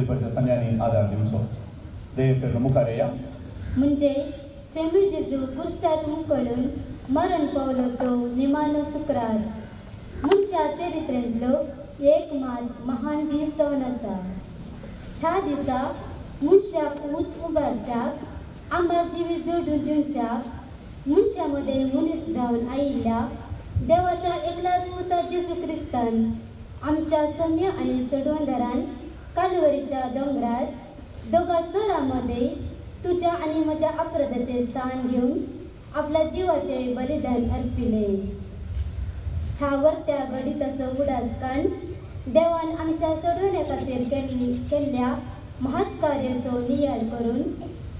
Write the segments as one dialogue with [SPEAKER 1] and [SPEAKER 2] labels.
[SPEAKER 1] पयलींच्या संघांनी आदार दिवचो देव तेका मुखार या
[SPEAKER 2] म्हणजे सेमी जेजू कुर्सार मुकळून मरण पावलो तो निमानो शुक्रार मनशा चरित्रेंतलो एक महान दीस जावन आसा. ह्या दिसा मनशाक उंच उबारच्याक आंबार जिवीत जोडून जिवच्याक मनशा मदें मनीस जावन आयिल्ल्या देवाच्या एकल्या सुता जेजू क्रिस्तान आमच्या सौम्य आनी सडवंदरान कालवरीच्या दोंगरार दोगा चोरां मध्ये तुझ्या आणि म्हज्या अपराधाचे स्थान घेऊन आपल्या जीवाचे बलिदान अर्पिले. ह्या वर्त्या गणिताचो उडास काण देवान आमच्या सोडवण्या खातीर केल्ल्या महत् कार्याचो नियाळ करून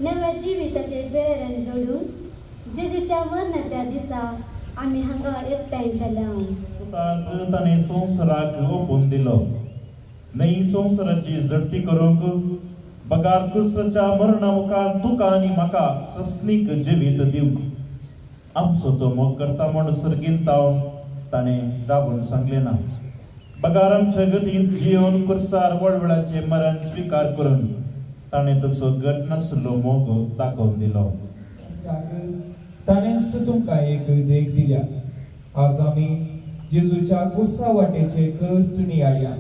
[SPEAKER 2] नव्या जिविताचे प्रेरण जोडून जेजूच्या मरणाच्या दिसा आम्ही हांगा एकठांय जाल्या.
[SPEAKER 3] ताणें संवसाराक ओपून दिलो नई संवसाराची जडती करूंक बगार क्रिस्ताच्या मरणा मुखार तुका आनी म्हाका सस्नीक जिवीत दिवंक आमचो तो मोग करता म्हूण सर्गीन तावन ताणें राबून सांगलें ना. बगार आमच्या गतींत जिवन कुर्सार वळवळाचे मरण स्विकार करून ताणें तसो घट नासलो मोग दाखोवन दिलो.
[SPEAKER 4] ताणें तुमकां एक देख दिल्या. आज आमी जेजूच्या कुर्सा वाटेचे कश्ट नियाळया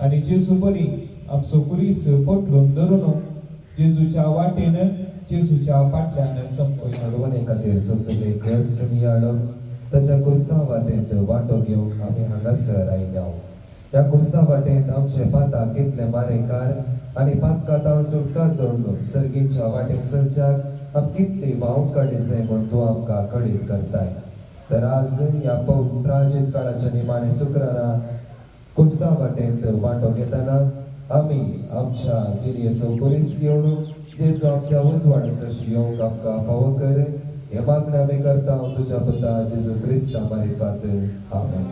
[SPEAKER 4] आनी जेजू बरी आमचो कुरीस पटलून धरून जेजूच्या वाटेन जेजूच्या फाटल्यान
[SPEAKER 5] संपवणे खातीर सोसले कश्ट नियाळो ताच्या कुर्सा वाटेंत वांटो घेवंक आमी हांगासर आयल्या. ह्या कुर्सा वाटेंत आमचे पाताक कितले मारेकार आनी पातकातां सुटका जोडून सर्गीच्या वाटेक सरच्याक आम कितली वावटका दिसय म्हूण तूं आमकां कळीत करताय. तर आज ह्या प्राचीन काळाच्या निमाणे शुक्रारा कुर्सा वाटेंत वांटो घेतना आमी आमच्या जिणेचो कुरीस घेवन जेजू आमच्या उजवाड सशियोंक आमकां फावो कर हे मागणें आमी करता तुज्या पुता जेजू क्रिस्ता मारिफात. आमेन.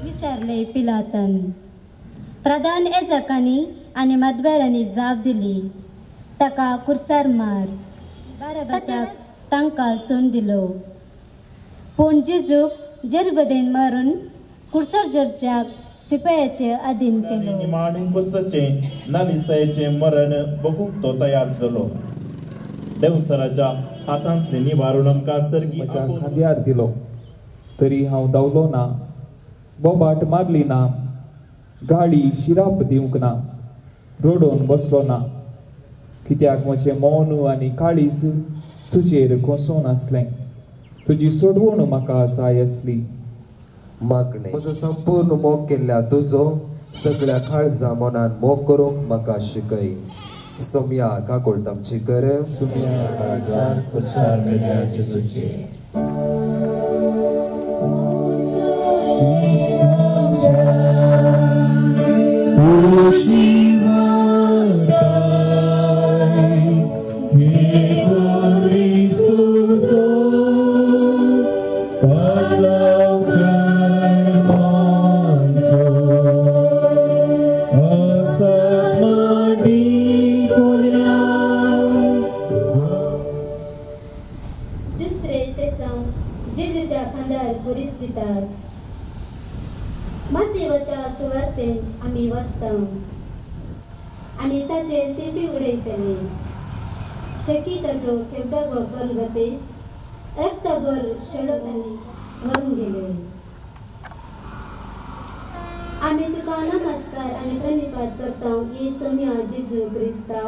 [SPEAKER 2] विचारले पिलातन. प्रधान याजकांनी आनी मदवेरांनी जाप दिली ताका कुर्सार मार. बाराबासाक तांकां सोन दिलो. पूण जेजूक जेरबदेन मारून कुर्सार जडच्याक सिपायाचे अधीन केलो.
[SPEAKER 3] निमाणे कुर्साचे नालिसायेचे मरण बघूंक तो तयार जालो. देवसराच्या हातांतले निवारून आमकां सर्गी
[SPEAKER 4] म्हज्या खांद्यार दिलो तरी हांव धांवलो ना. बोबाट मारली ना. गाळी शिराप दिवंक ना. रोडोन बसलो ना. कित्याक म्हजें मौन आनी काळीज तुजेर कोसोन आसलें. तुजी सोडवण म्हाका जाय आसली.
[SPEAKER 5] मागणें म्हजो संपूर्ण मोग केल्ल्या तुजो सगळ्या काळजा मनान मोग करूंक म्हाका शिकय. सोम्या काकोळट आमची कर.
[SPEAKER 2] दुसरे तेसम जेजूच्या खांद्यार कुरीस दितात. मातेवाच्या सुवातेन आमी वचता आनी ताचेर तेंपी उडयतले. शेकी ताचो खेपडागो करून जातेस रक्तभर शेळत आनी मरून गेले. आमी तुका नमस्कार आनी प्रणिपात करता ही सौम्य जेजू क्रिस्ता.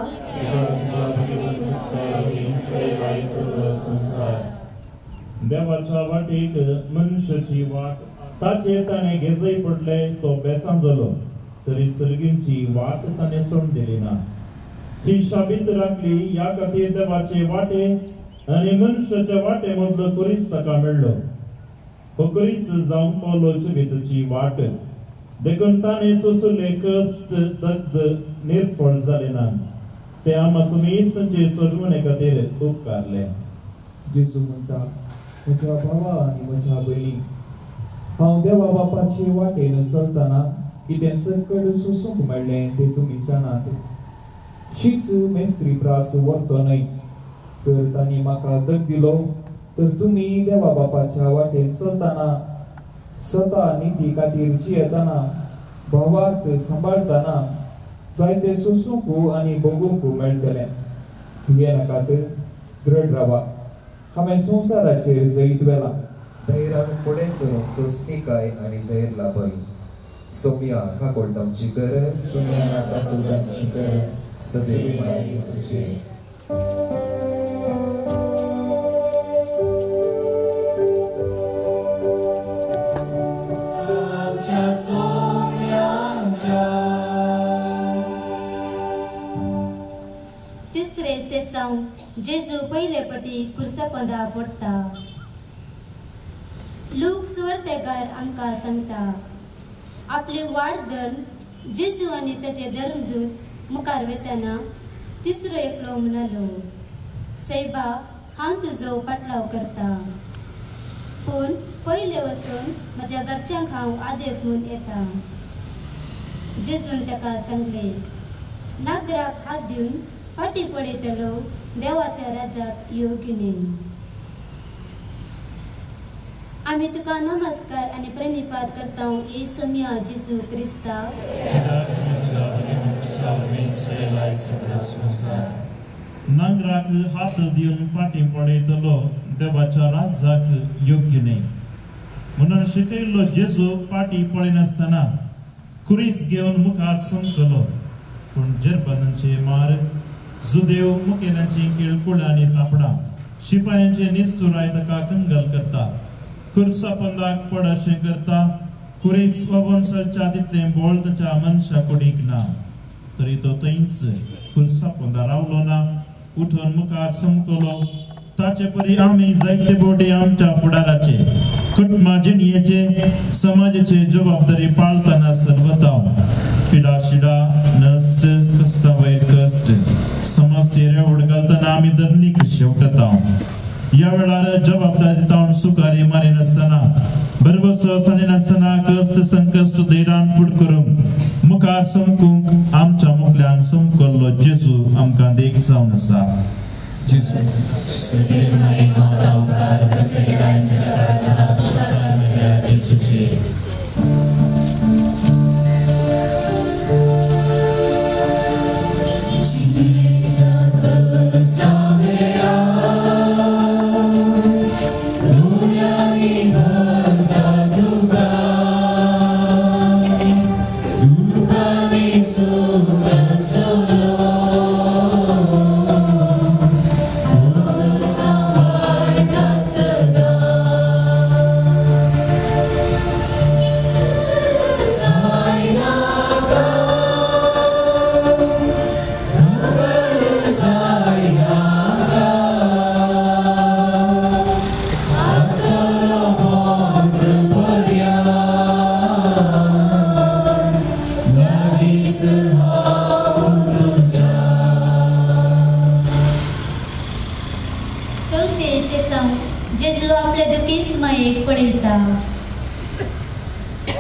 [SPEAKER 3] देवाच्या वाटेक मनुष्याची वाट ताचेर ताणें गेजय पडले तो बेसान जालो तरी सर्गींची वाट ताणें सोडून दिली ना. ती शाबीत राखली. ह्या खातीर देवाचे वाटे आनी मनुष्याच्या वाटे मदलो कुरीस ताका मेळ्ळो. हो कुरीस जावंक पावलो जिवीताची वाट. देखून ताणें सोंसले कश्ट दग्ध निर्फळ जाले ना. ते आम्हा समेस्तांचे सजवणे खातीर उपकारले.
[SPEAKER 4] जेजू म्हणटा, म्हज्या भावा आनी म्हज्या भयणी, हांव देवा बापाचे वाटेन चलतना कितें सकट सोसूंक मेळ्ळें तें तुमी जाणात. शीस मेस्त्री प्रास व्हरतो न्हय. जर तांणी म्हाका दग दिलो तर तुमी देवा बापाच्या वाटेन चलतना, स्वता निती खातीर जियेतना, भावार्थ सांबाळतना जायते सोसूंक आनी भोगूंक मेळटलें. भिये नाकात, दृढ रावा. हांवें संवसाराचेर जैत वेला.
[SPEAKER 5] धैर्यान फुडें सरूंक सोंसणीकाय आनी धैर्य लाभय. सोम्या काकोड तामची कर, सदैव मागीर तुजे.
[SPEAKER 2] तिसरे ते सावन जेजू पयले पटी कुर्सा पंदा पडटा. लूक सुवार्थेकार आमकां सांगता, आपली वाट धरून जेजू आनी ताचे धर्मदूत मुखार वेतना तिसरो एकलो म्हणालो, सैबा, हांव तुजो पाटलाव करता, पूण पयले वचून म्हज्या घरच्यांक हांव आदेश म्हूण येता. जेजून ताका सांगले, नागराक हात दिवन फाटी पडयतलो देवाच्या राजाक योग्य न्ही. आमी तुका नमस्कार आनी प्रणिपात करता, येसू म्या जेजू क्रिस्ता.
[SPEAKER 3] नांगराक हात दिवन फाटी पडयतलो देवाच्या राजाक योग्य न्ही. म्हणून शिकयल्लो जेजू फाटी पडयनासतना कुरीस घेवन मुखार समकलो. पूण जर्मनांचे मार, जुदेव मुखेलांची किळकुळ आनी तापडां, शिपायांचे निस्तुराय ताका कंगाल करता, कुर्सा पंदाक पड अशें करता. कुरीस वंशाच्या तितलें बोळ ताच्या मनशा कुडीक ना. तरी तो थंयच कुर्सा पंदा रावलो ना, उठून मुखार समकलो. ताचे परी आमी जायते बोटे आमच्या फुडाराचे, कुटुंबाचे, समाजाचे जबाबदारी पाळतना सरवता. पिडा शिडा नस्ट, कष्टा वयर कष्ट, समस्येर ओढ घालतना आमी धरणीक शेवटता. ह्या वेळार जबाबदारी तावन सुखारी मारी नासतना, बरवसो साणी नासतना कष्ट संकश्ट धैर्यान फुड करूंक मुखार समकूंक आमच्या मुखल्यान समकल्लो जेजू आमकां देख जावन आसा.
[SPEAKER 2] जेजू आपले दुखीस्त मायेक पळयता.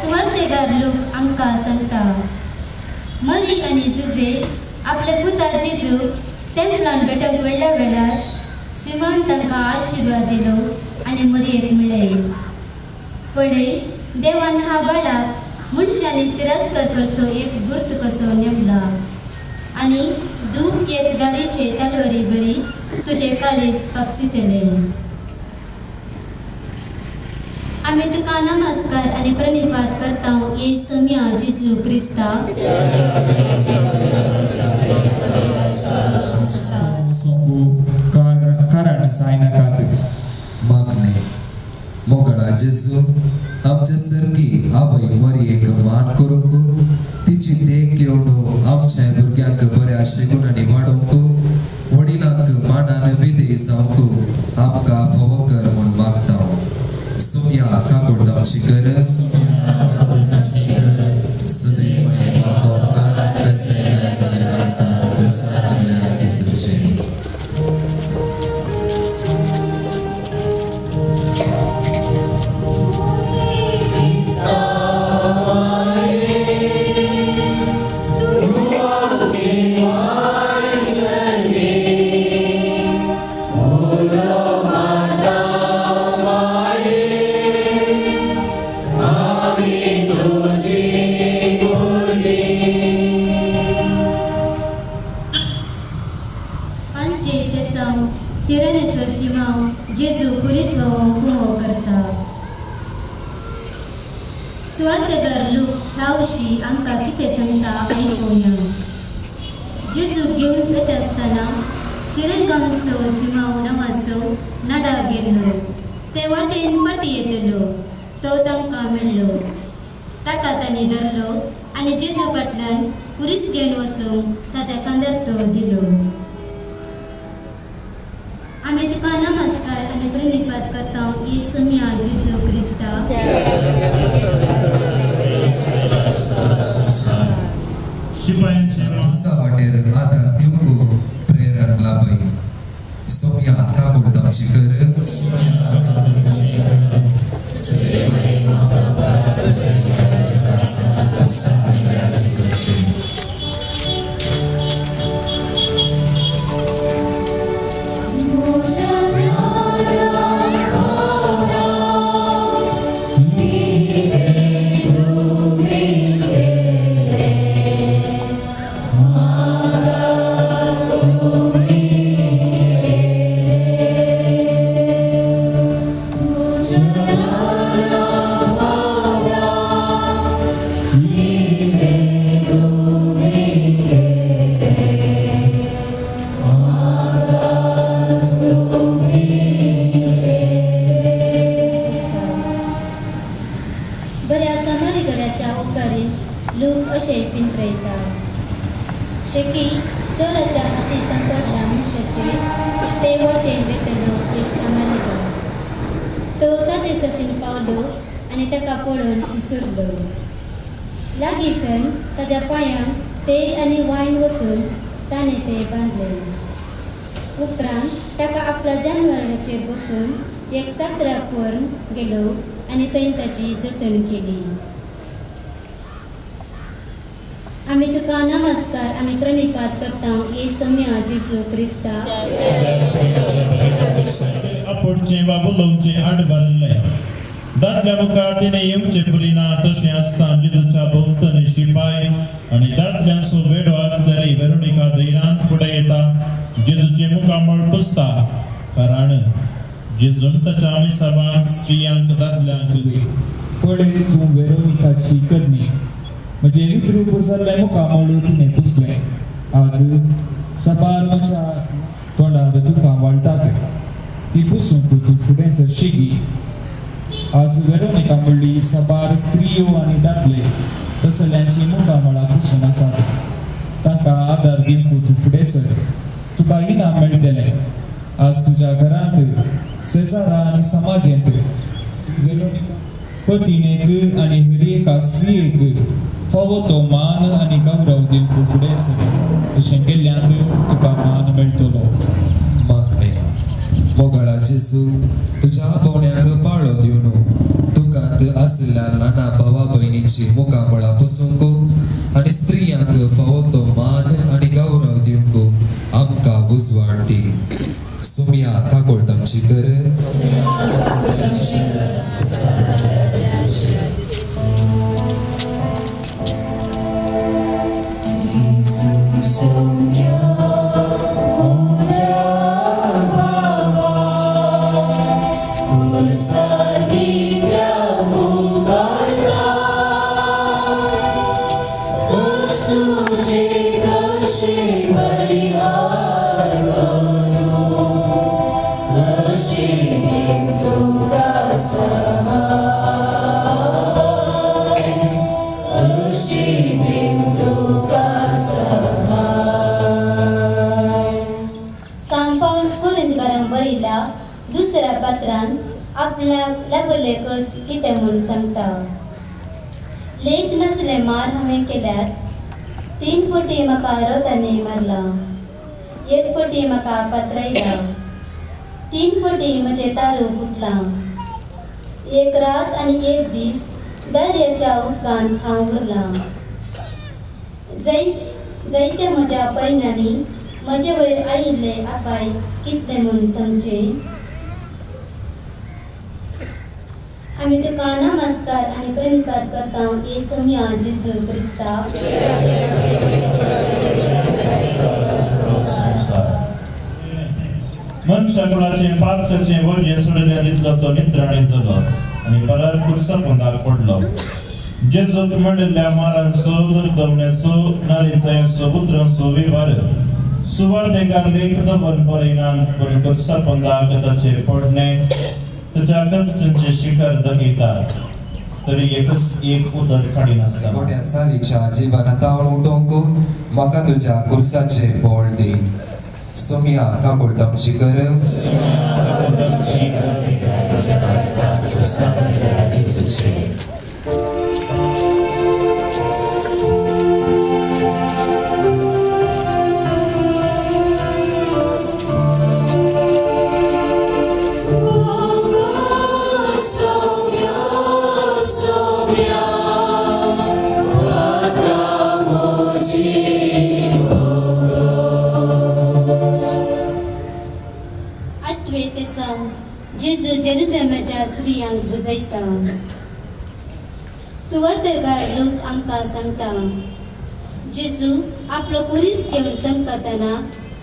[SPEAKER 2] सुवार्थेकार लोक आमकां सांगता, मरी आनी जुजे आपले पुता जेजू टेंपलान भेटोंक वेळ्ळ्या वेळार सिमोन तांकां आशिर्वाद दिलो आनी मरयेक म्हणलें, पळय, देवान ह्या बाळाक मनशांनी तिरस्कार करचो एक गुर्त कसो नेमला आनी दूख एक गादीचे तलवारी बरी तुजे काळीज पापसितले. आमी तुका नमस्कार आनी प्रणिपात करता, येसू म्या जेजू क्रिस्ता.
[SPEAKER 4] कारण सायनाकात
[SPEAKER 5] मागणे मोगळा जेजू आमचे सर्गी आवय मरयेक मान करूंक, तिची देख घेवन आमच्या भुरग्यांक बऱ्या शिगुणांनी वाडोवंक, वडिलांक मानान विधेय जावंक आमकां फोव कर म्हूण मागता. सोम्या काकोड तामची कर, सदैव
[SPEAKER 2] सिरेनेचो सिमाव जेजू पुरीस कुमो करता. स्वर्गदर लोक ह्या आमकां कितें सांगता आयकुया. जेजू घेवन येता आसतना सिरेन गांवचो सिमाव नांवाचो नाडा गेल्लो. ते वाटेन पाटी येतलो. तो तांकां मेळ्ळो. ताका तांणी धरलो आनी जेजू फाटल्यान कुरीस घेवन वचूंक ताच्या कांदार तो दिलो. आमी तुका नमस्कार आनी प्रणिपात करता येसुया जेजू क्रिस्ता.
[SPEAKER 3] शिपायांचे
[SPEAKER 5] खुर्सा वाटेर आदार दिवंक प्रेरण लाभय. सोम्या काबूल तामची कर.
[SPEAKER 2] लोक अशे पिंत्रयता. शेकी चोराच्या हाती सांपडला मनशाचे ते वटेन वेतलो एक सामारिक. तो ताचे सशीन पावलो आनी ताका पळोवन सुसुरलो. लागींसन ताच्या पांयांक तेल आनी वायन वतून ताणें ते बांदले. उपरांत ताका आपल्या जनावराचेर बसून एक सात्राक व्हरून गेलो आनी थंय ताची जतन केली. आमी तुका नमस्कार आनी प्रणिपात करता येसुया जेजू क्रिस्ता.
[SPEAKER 3] आपूणचे वा उलोवचे आड घाल्ले. दादल्या मुखार तिणें येवचे पडिना तशें आसता जेजूच्या भोंवतणी शिपाय आनी दादल्यांचो वेडो आसलेली वेरोनिका धैर्यान फुडें येता. जेजूचे मुखामळ पुसता. कारण जेजून ताच्या मिसाबांत स्त्रियांक दादल्यांक
[SPEAKER 4] पळय तूं वेरोनिकाची कन्या. म्हणजे विद्रूप जाल्ले मुखामळ तिणें पुसलें. आज सबार म्हज्या तोंडार दुखां वाळटात ती पुसूंक तूं फुडें सरशिगी. आज वेरोनिका म्हणली सबार स्त्रियो आनी दादले तसल्यांची मुखामळां पुसून आसात. तांकां आदार दिवंक तूं फुडें सर. तुका इनाम मेळटलें. आज तुज्या घरांत शेजारा आनी समाजेंत वेरोनिका पत्नीक आनी हर एका स्त्रियेक फावो तो मान आनी गौरव दिवंक फुडें सर. अशें केल्ल्यान तुका मान मेळटलो.
[SPEAKER 5] मागणे मोगळा जेजू तुज्या भोवण्याक पाळो दिवन तुकांत आसल्या ल्हान भावा भयणींची मुखामळां पुसूंक आनी स्त्रियांक फावो तो मान आनी गौरव दिवंक आमकां उजवाड दी. सुम्या काकोळ तामची कर.
[SPEAKER 2] दुसऱ्या पात्रांत आपल्याक लागले कश्ट कितें म्हूण सांगता. लेख नासले मार हांवें केल्यात. 3 फावटी म्हाका रोतांनी मारला. 1 फावटी म्हाका पात्रायला. 3 फावटी म्हजे तारू फुटला. 1 रात आनी 1 दीस दर्याच्या उदकांत हांव उरला. जायते म्हज्या पैंगांनी म्हजे वयर आयिल्ले आपाय कितले म्हूण सांगचे. आमी तुका नमस्कार आनी प्रणिपात करता येसुया जेजू क्रिस्ता.
[SPEAKER 3] मनशाकुळाचे पातकाचे बोजे सोडले दितलो तो निद्राणी जालो आणि परत कुर्सा पोंदाक पडलो जेजूक म्हणलेल्या मारान सो दवने सो नालिसाय सो पुत्र सो विवार सुवार्तेकार लेख दबन परिणाम पण कुर्सा पोंदाक ताचे पडणे त्याच्या कष्टांचे शिखर दगितात तरी एक उदर काडी नासता
[SPEAKER 5] मोठ्या सालीच्या जीवनातावन उठोवंक म्हाका तुझ्या कुर्साचे बोळ दी सोमिया काकूळ तमची कर
[SPEAKER 2] जेजू जेरुसलेमाच्या स्त्रियांक बुजयता सुवार्तेकार लोक आमकां सांगता जेजू आपलो कुरीस घेवन चमकतना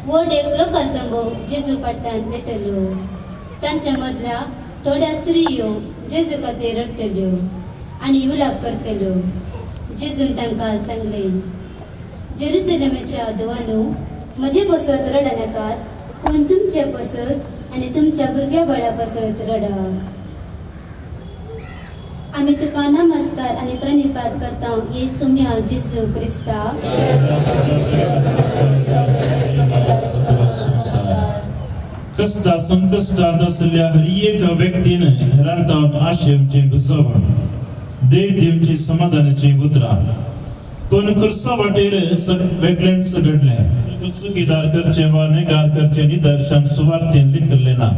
[SPEAKER 2] व्हड एक लोकांचो भोव जेजू पट्टान येतलो तांच्या मदल्या थोड्या स्त्रियो जेजू खातीर रडतल्यो आनी विलाप करतल्यो जेजून तांकां सांगले जेरुसलेमाच्या धुवानो म्हजे बसत रड नाकात पूण तुमचे बसत आणि तुमच्या भुरग्या बळा बसत रडा आम्ही तुका नमस्कार आणि प्रणिपात करता येसू म्या जेजू क्रिस्ता
[SPEAKER 3] कष्टा संकष्टांत असलेल्या हर एक व्यक्तीने हेरांतावन आशेवचे बुजवण देव देवची समाधानाचे उतरा पण कुर्सा वाटेर वेगळेच घडले सुखीदार करचे वा नेगार करचे निदर्शन सुवार्तेन लिखले ना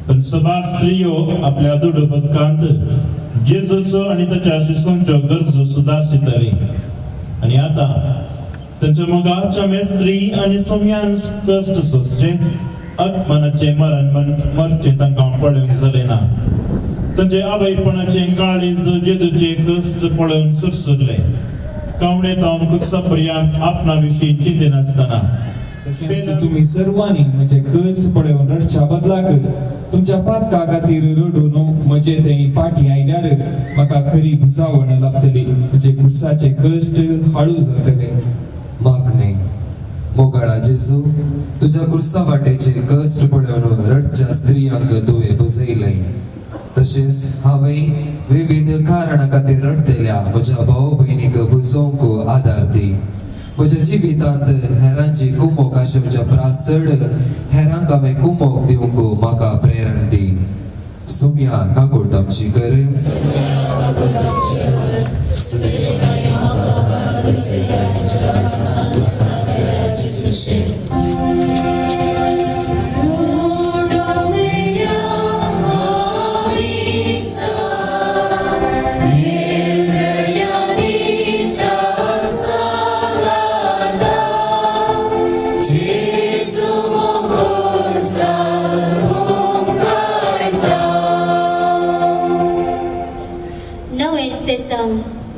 [SPEAKER 3] पण सभा स्त्रियो आपल्या दुड बदकांत जेजूचो आणि त्याच्या शिष्यांच्यो गरजो सुदारशितली आणि आता त्यांच्या मगाच्या मेस्त्री आणि सोम्यान कष्ट सोसचे आत्मनाचे मरण मरचे तांकां पळोवंक जाले ना तांचे आवयपणाचे काळीज जेजूचे कष्ट पळोवन सुरसुरले कावणे तावन कुर्सा पर्यंत आपणा विशीं चिंते नासतना
[SPEAKER 4] तुम्ही सर्वांनी म्हणजे कष्ट पळोवन रडच्या बदलाक तुमच्या पातका खातीर रडून म्हणजे ते पाठी आयल्यार म्हाका खरी बुजावण लाभतली म्हणजे कुर्साचे कष्ट हळू जातले
[SPEAKER 5] मागणे मोगाळा जेजू तुझ्या कुर्सा वाटेचे कष्ट पळोवन रडच्या स्त्रियांक तुवें बुजयले तशेंच हांवें विविध कारणा खातीर रडतल्या म्हज्या भाव भयणीक बुजोवंक आदार दी म्हज्या जिवितांत हेरांची कुमोक आशेवच्या प्रासड हेरांक हांवें कुमोक दिवंक म्हाका प्रेरण दी सोम्या काकूळ तमची कर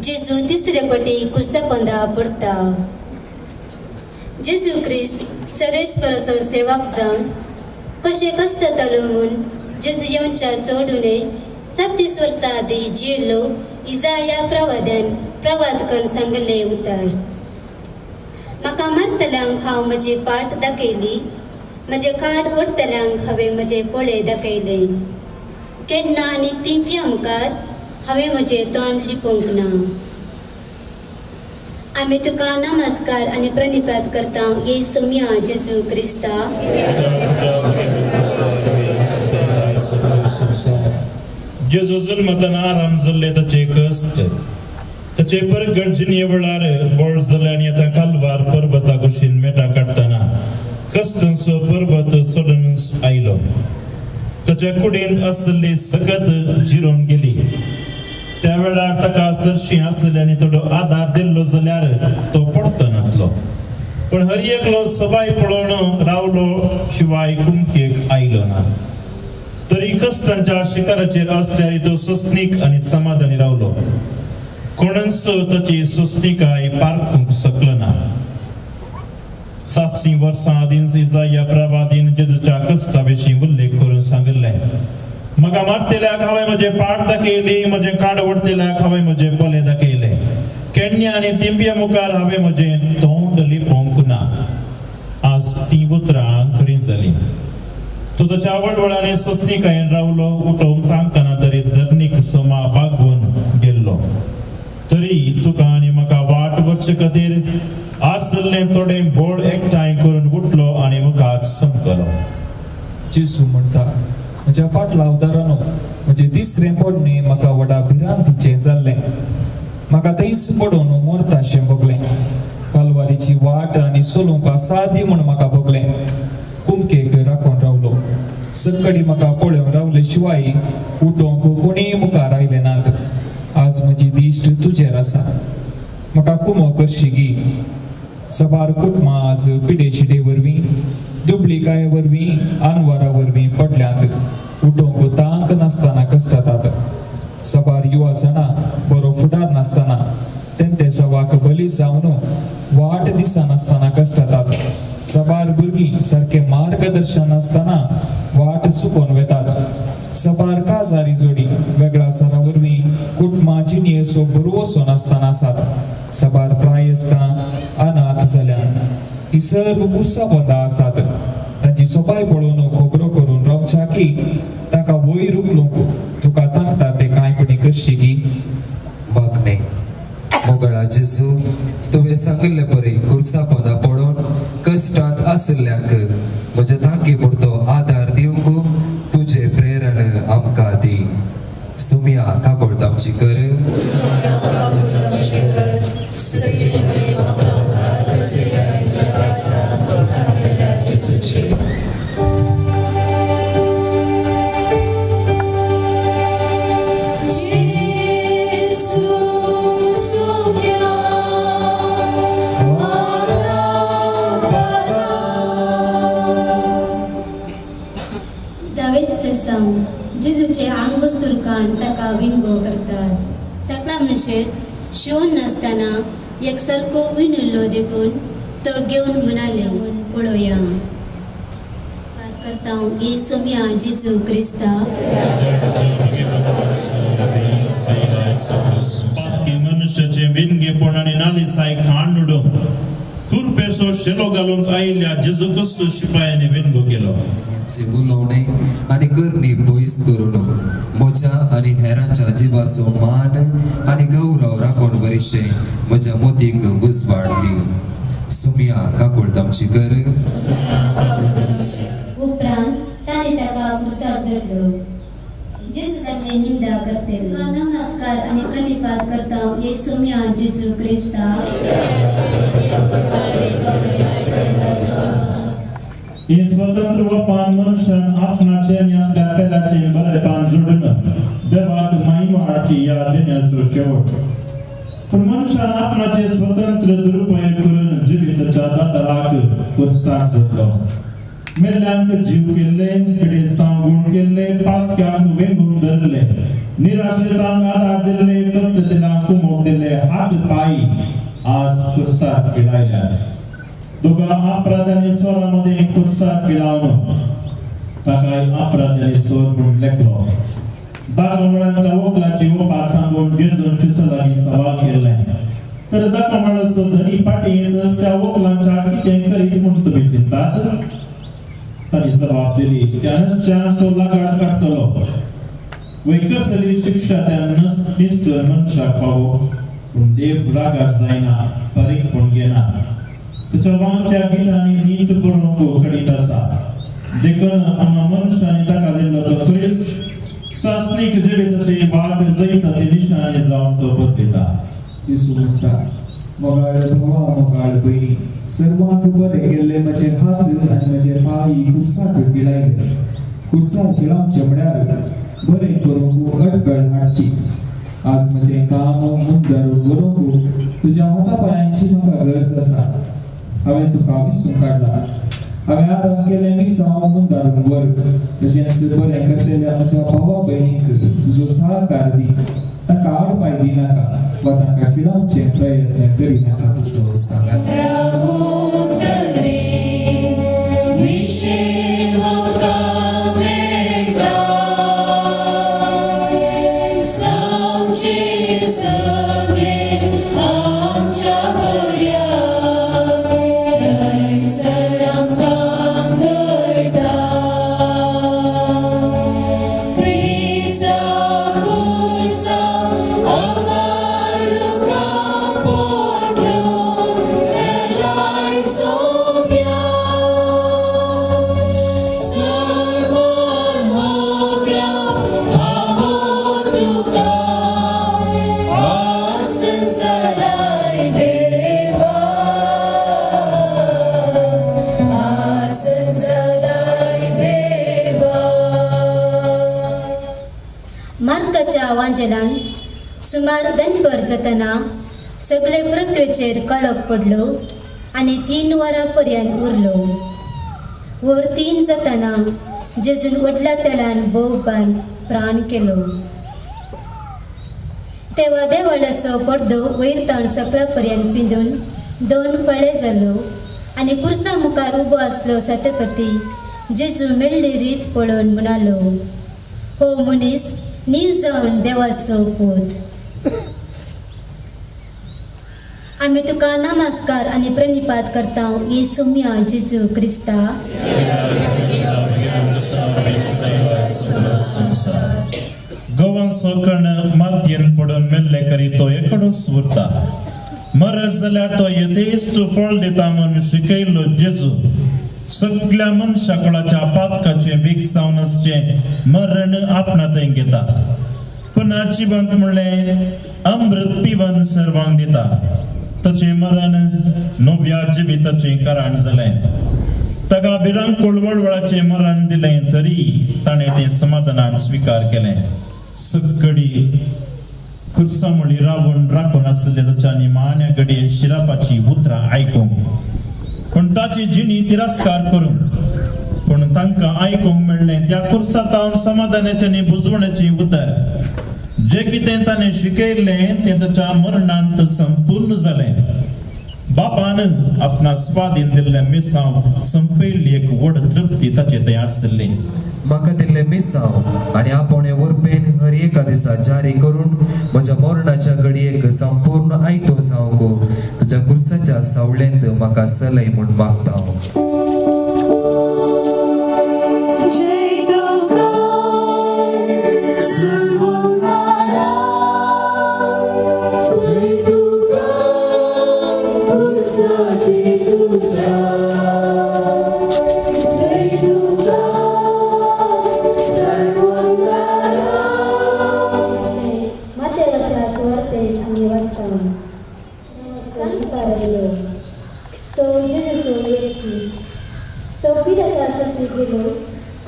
[SPEAKER 2] जेजू तिसरे पटी कुर्सा पोंदा पडता जेजू क्रिस्त सरेस परसो सेवक जावन कशे कष्ट तळमून जेजू येवच्या चोडूने 36 वर्सां आदी जियेलो इजाया प्रवाद्यान प्रवाद करून सांगले उतार म्हाका मारतल्यांक हांव म्हजी पाट दाखयली म्हजे काड ओडतल्यांक हांवें म्हजे पोळे दाखयले केन्ना आनी तिंव्या मुखार हांवें म्हजें तोंड लिपोवंक ना आमी तुका नमस्कार आनी प्रणिपात करता येसू म्या जेजू क्रिस्ता
[SPEAKER 3] जेजू जल्मतना आराम जाल्ले ताचे कश्ट ताचे परगडजिनी वेळार बोळ जाले आनी आतां कालवार पर्वता कुशीन मेटा काडटना कश्टांचो पर्वत सोडून आयलो ताच्या कुडींत आसली सगत जिरोवन गेली त्या वेळार ताका चडशी आसली आनी थोडो आदार दिल्लो जाल्यार तो पडतो नासलो पण हर एकलो सबाय पळोवन रावलो शिवाय कुमकेक आयलो ना तरी कश्टांच्या शिखराचेर आसल्यार तो सोंसणीक आनी समाधानी रावलो कोणच ताची सोंसणीकाय पारखूंक शकलो ना 700 वर्सां आदींच इजाया प्रभादीन जेजूच्या कश्टाविशीं उल्लेख करून सांगलें. म्हाका मारतेल्याक हांवें म्हजे पाट दाखयली, म्हजे काड ओडतेल्याक हांवें म्हजे पोले दाखयले. केण्या आनी तिंब्या मुखार हांवें म्हजें तोंड लिपोवंक ना. आज ती उतरां खरीं जालीं. तूं तुज्या वळवळांनी सस्नीकायेन रावलो, उठोवंक तांकां तरी धरणीक सोमा बागून गेल्लो. तरी तुका आनी म्हाका वाट वरचे खातीर आसलें थोडें बोळ एकठांय करून उठलो आनी मुखार संपलो.
[SPEAKER 4] जेजू म्हणटा, म्हज्या पाटलावदारानो, म्हजें तिसरें पडणें म्हाका व्हडा भिरांतीचें जाल्लें. म्हाका थंयच पडून मोरताशें भोगलें. कालवारीची वाट आनी सोलूंक सादी म्हूण म्हाका भोगलें. कुमकेक राखून रावलो. सक्कडी म्हाका पळोवन रावले शिवाय उठोवंक कोणीय मुखार आयले नात. आज म्हजी दिश्ट तुजेर आसा. म्हाका कुमो करशी गी. सबार कुटुंबां आज पिडेशिडे वरवीं, दुबळीकाये वरवीं, आनवारा वरवीं पडल्यांत. उठोवंक तांक नासतना कश्टातात. सबार युवा जाणां बरो फुडार नासतना, तेंते सवाक बली जावन वाट दिसा नासतना कश्टातात. सबार भुरगीं सारकें मार्गदर्शन नासतना वाट चुकोवन वेतात. सबार काजारी जोडी वेगळा सरा वरवीं कुटुंबाची नियेसो बरोवसो नासतना आसात. सबार प्रायस्तां अनाथ जाल्यान ही सर्व कुर्सा बंदा आसात. तांची सोपाय पळोवन खबरो करून रावच्या की ताका वयर उखलूंक तुका तांकता ते कांयपणी करशी गी.
[SPEAKER 5] मागणे मोगळा जेजू, तुवें सांगिल्ले परी कुर्सा पोंदा पडोवन कश्टांत आशिल्ल्यांक म्हज्या तांकी पुरतो आदार दिवंक तुजे प्रेरण आमकां दी. सुमिया काकोळत आमची कर.
[SPEAKER 2] जेजूचे आंग वस्तुरकान ताका विंगो करतात. सगळा मनशार शिवून नासतना एकसारको विणिल्लो देखून तो घेवन म्हणालें, पळोवया. बात करता ही सोम्या जेजू क्रिस्ता.
[SPEAKER 3] मनुष्याचे विणगेपण आनी नालिसाय खाण न्हडून खुरपेसो शेलो घालूंक आयिल्ल्या जेजू क्रिस्तू शिपायाने विणगो केलो.
[SPEAKER 5] बुलोवणे आनी करणी पयस करून म्हज्या आनी हेरांच्या जिवाचो मान आनी गौरव राखून बरेशे म्हज्या मोतीक बुजवाड दिव. सुमिया काकोळत आमची कर.
[SPEAKER 2] उपरांत ताणें ताका कुर्सार जोडलो. जेजूची निंदा करतेलो. नमस्कार आनी प्रणिपात करता हे सोम्या जेजू क्रिस्ता.
[SPEAKER 3] हे स्वतंत्र वपान मनशान आपणाचे आनी आपल्या पेलाचे बरेपण जोडून देवाक महिमाची याद देण्याचो शेवट. पण मनशान आपणाचे स्वतंत्र दुरुपयोग करून जिविताच्या दाताराक कुर्सार जोडलो. मेल्ल्यांक जीव केल्ले, पिडेस्तांक गुण केल्ले, पातक्यांक वेंगून धरले, निराश्रितांक आदार दिल्ले, कश्ट दिल्यांक कुमोक दिले, हात पाय आज कुर्सार पिडायल्यात. दोघां अपराध आनी स्वरामध्ये कुर्सार पिडावन ताका अपराध आनी स्वर म्हूण लेखलो. दाखोवळ्यांच्या वकलाची ओपार सांगून जेजून चिसलांनी सवाल केले. तर दाखोवळस धनी पाटी येत त्या वकलांच्या कितें करीत म्हूण तुमी चिंतात? तांणी जबाब दिली, त्यानंच त्यान तो लागाड काडटलो. वय कसली शिक्षा त्या निश्चर मनशाक फावो, पूण देव रागार जायना, परीकपण घेना. तुझ्या वांगड्या गिटांनी नीट बरोवंक कळीत आसा. देखून आम्हा मनशांनी ताका दिल्लो तो क्रिस्त सासनीक जिविताची वाट जैता ती निशाणी जावन तो बदलिता.
[SPEAKER 4] जेजू म्हणटा, मोगाळ भावा, मोगाळ भयणी, सर्वांक बरें केल्ले म्हजे हात आनी म्हजे पाय कुर्साक गिळायले. कुर्सार गिळावचे म्हळ्यार बरें करूंक अडखळ हाडची. आज म्हजें काम मुद्दारून करूंक तुज्या हाता पांयांची म्हाका गरज आसा. हांवें तुका विसरून काडला. हांवें आराम केलें मिसांव मुद्दारून वर. तशेंच बरें करतल्या म्हज्या भावा भयणीक तुजो सहकार दी. ताका आडपाय दिनाका वा ताका किळावचे प्रयत्न करिनाका.
[SPEAKER 5] तुजो सांगात
[SPEAKER 2] उदकाच्या वांजेलान सुमार दनभर जातना सगळे पृथ्वीचेर काळोख पडलो आनी 3 वरां पर्यंत उरलो. वर 3 जातना जेजून व्हडल्या तळ्यान भोवपान प्राण केलो. तेव्हा देवाळाचो पडदो वैरताण सकला पर्यंत पिंजून 2 पळे जालो आनी कुर्सा मुखार उबो आसलो सत्यपती जेजू मेळ्ळी रीत पळोवन म्हणालो, हो मनीस, नीव जावन देवाचो पूत. आमी तुका नमस्कार आनी प्रणिपात करता ही सोम्या जेजू क्रिस्ता.
[SPEAKER 3] गोवान सोकण मातयेन पडून मेल्ले करी तो एकडूच उरता. मरत जाल्यार तो यथेश्ट फळ दिता म्हूण शिकयलो जेजू सगळ्या मनशाकुळाच्या पातकाचे वीख जावन आसचे मरण आपणात घेता. पुन्हा जिवंत म्हणले अमृत पिवन सर्वांक दिता. ताचे मरण नव्या जिविताचे कारण जालें. ताका भिरांकूळ वळवळाचे मरण दिलें तरी ताणें तें समाधानान स्वीकार केलें. सगळी खुर्सामुळी राखून आसले ताच्या निमाण्या घडये शिरापाची उतरां आयकूंक, पण ताची जिणी तिरस्कार करूंक, पण तांकां आयकूंक मेळ्ळें त्या खुर्सातावन समाधानाचें आनी बुजवण्याचें उतर. जे कितें ताणें शिकयलें तें ताच्या मरणांत संपूर्ण जालें. बापान आपणा स्वाधीन दिल्ले मिसांव संपयल्ली एक व्हड तृप्ती ताचे थंय आसली.
[SPEAKER 5] म्हाका दिल्ले मिसांव आनी आपणे उरपेन हर एका दिसा जारी करून म्हज्या मरणाच्या घडयेक संपूर्ण आयतो जावंक तुज्या कुर्साच्या सावळेंत म्हाका सलय म्हूण मागता.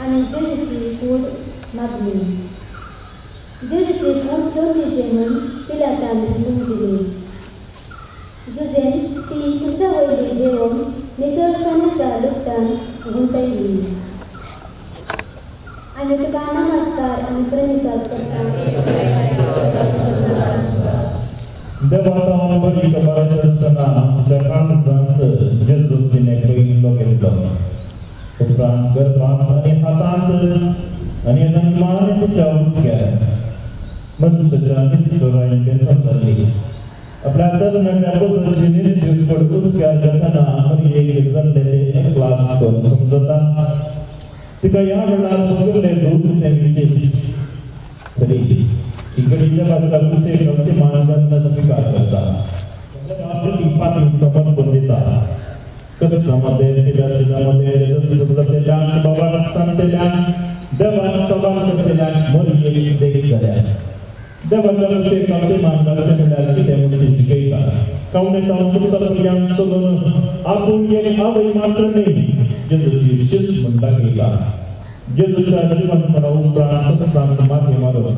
[SPEAKER 2] आणि जेजूची कूड मागली. जेजूची कूड चोरलीचे म्हूण पिलातान लिहून दिली. जुजेन ती कुसा वयली देंवोवन नितळसाणाच्या लुगटान गुंतयली. आमी तुका नमस्कार आनी प्रणिपात करता.
[SPEAKER 3] देवाचा बरी खबर आसतना जगान जात जेजू तिने पयलो घेतलो. उपरांत गर्भांत आनी हातांत आनी निमाणेच्या उस्क्यार मनुष्याच्या निसर्गाचें समजली. आपल्या तरणाट्या बद्दलची निर्जीव उस्क्यार जातना मरयेक जाल्लेले एकलास करून समजता. तिका ह्या वेळार पगडले दूध तें विशेष तरी इकडे देवाच्या कुशेक अंतिमान जन्म स्वीकार करता. पाती समर्पण दिता. कसामध्ये केल्या बाबाक सांगतेल्या देवाक सवाल करतेल्या मरयेक देख जाल्या. देवाच्या कुशेक अंतिमान जन्म कितें म्हणून शिकयता. कावणे जावन पुस्तकांत सोडून आपूण एक आवय मात्र न्ही जेजूची शिस्त म्हूण दाखयता. जेजूच्या जिवंतपणा उपरांत सांग मागे मारून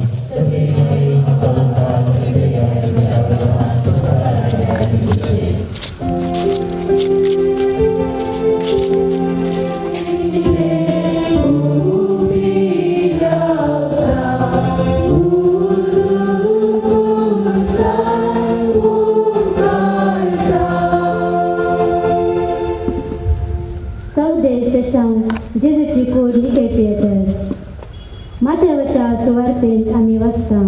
[SPEAKER 2] जेजूची कूड निकेट येतात. माथ्यावरच्या सुवार्तेंत आमी वाचता.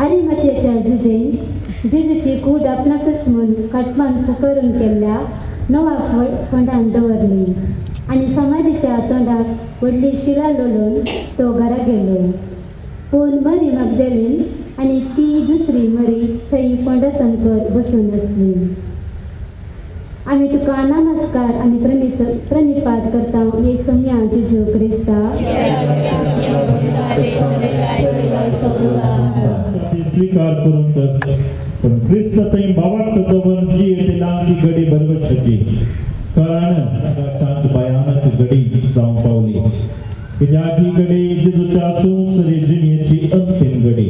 [SPEAKER 2] आरिमाथ्याच्या जुजेन जेजूची कूड आपणाकच म्हूण काटमान करून केल्ल्या नवा फोंडान दवरली आनी समाधीच्या तोंडाक व्हडली शिरा लोळोवन तो घरा गेलो. पूण मरी मगदलीन आनी ती दुसरी मरी थंय फोंडासंकर बसून आसली. आमी तुका नमस्कार आनी प्रणिपात करता हे सोम्या जेजू क्रिस्ता.
[SPEAKER 3] स्वीकार करून पण क्रिस्त थंय बावाक दवरून जी येते लांबी घडी बरगटची कारण चांद भयानक घडी जावं पावली. कित्याक ही घडी जेजूच्या संवसारी जिणेची अंतिम घडी.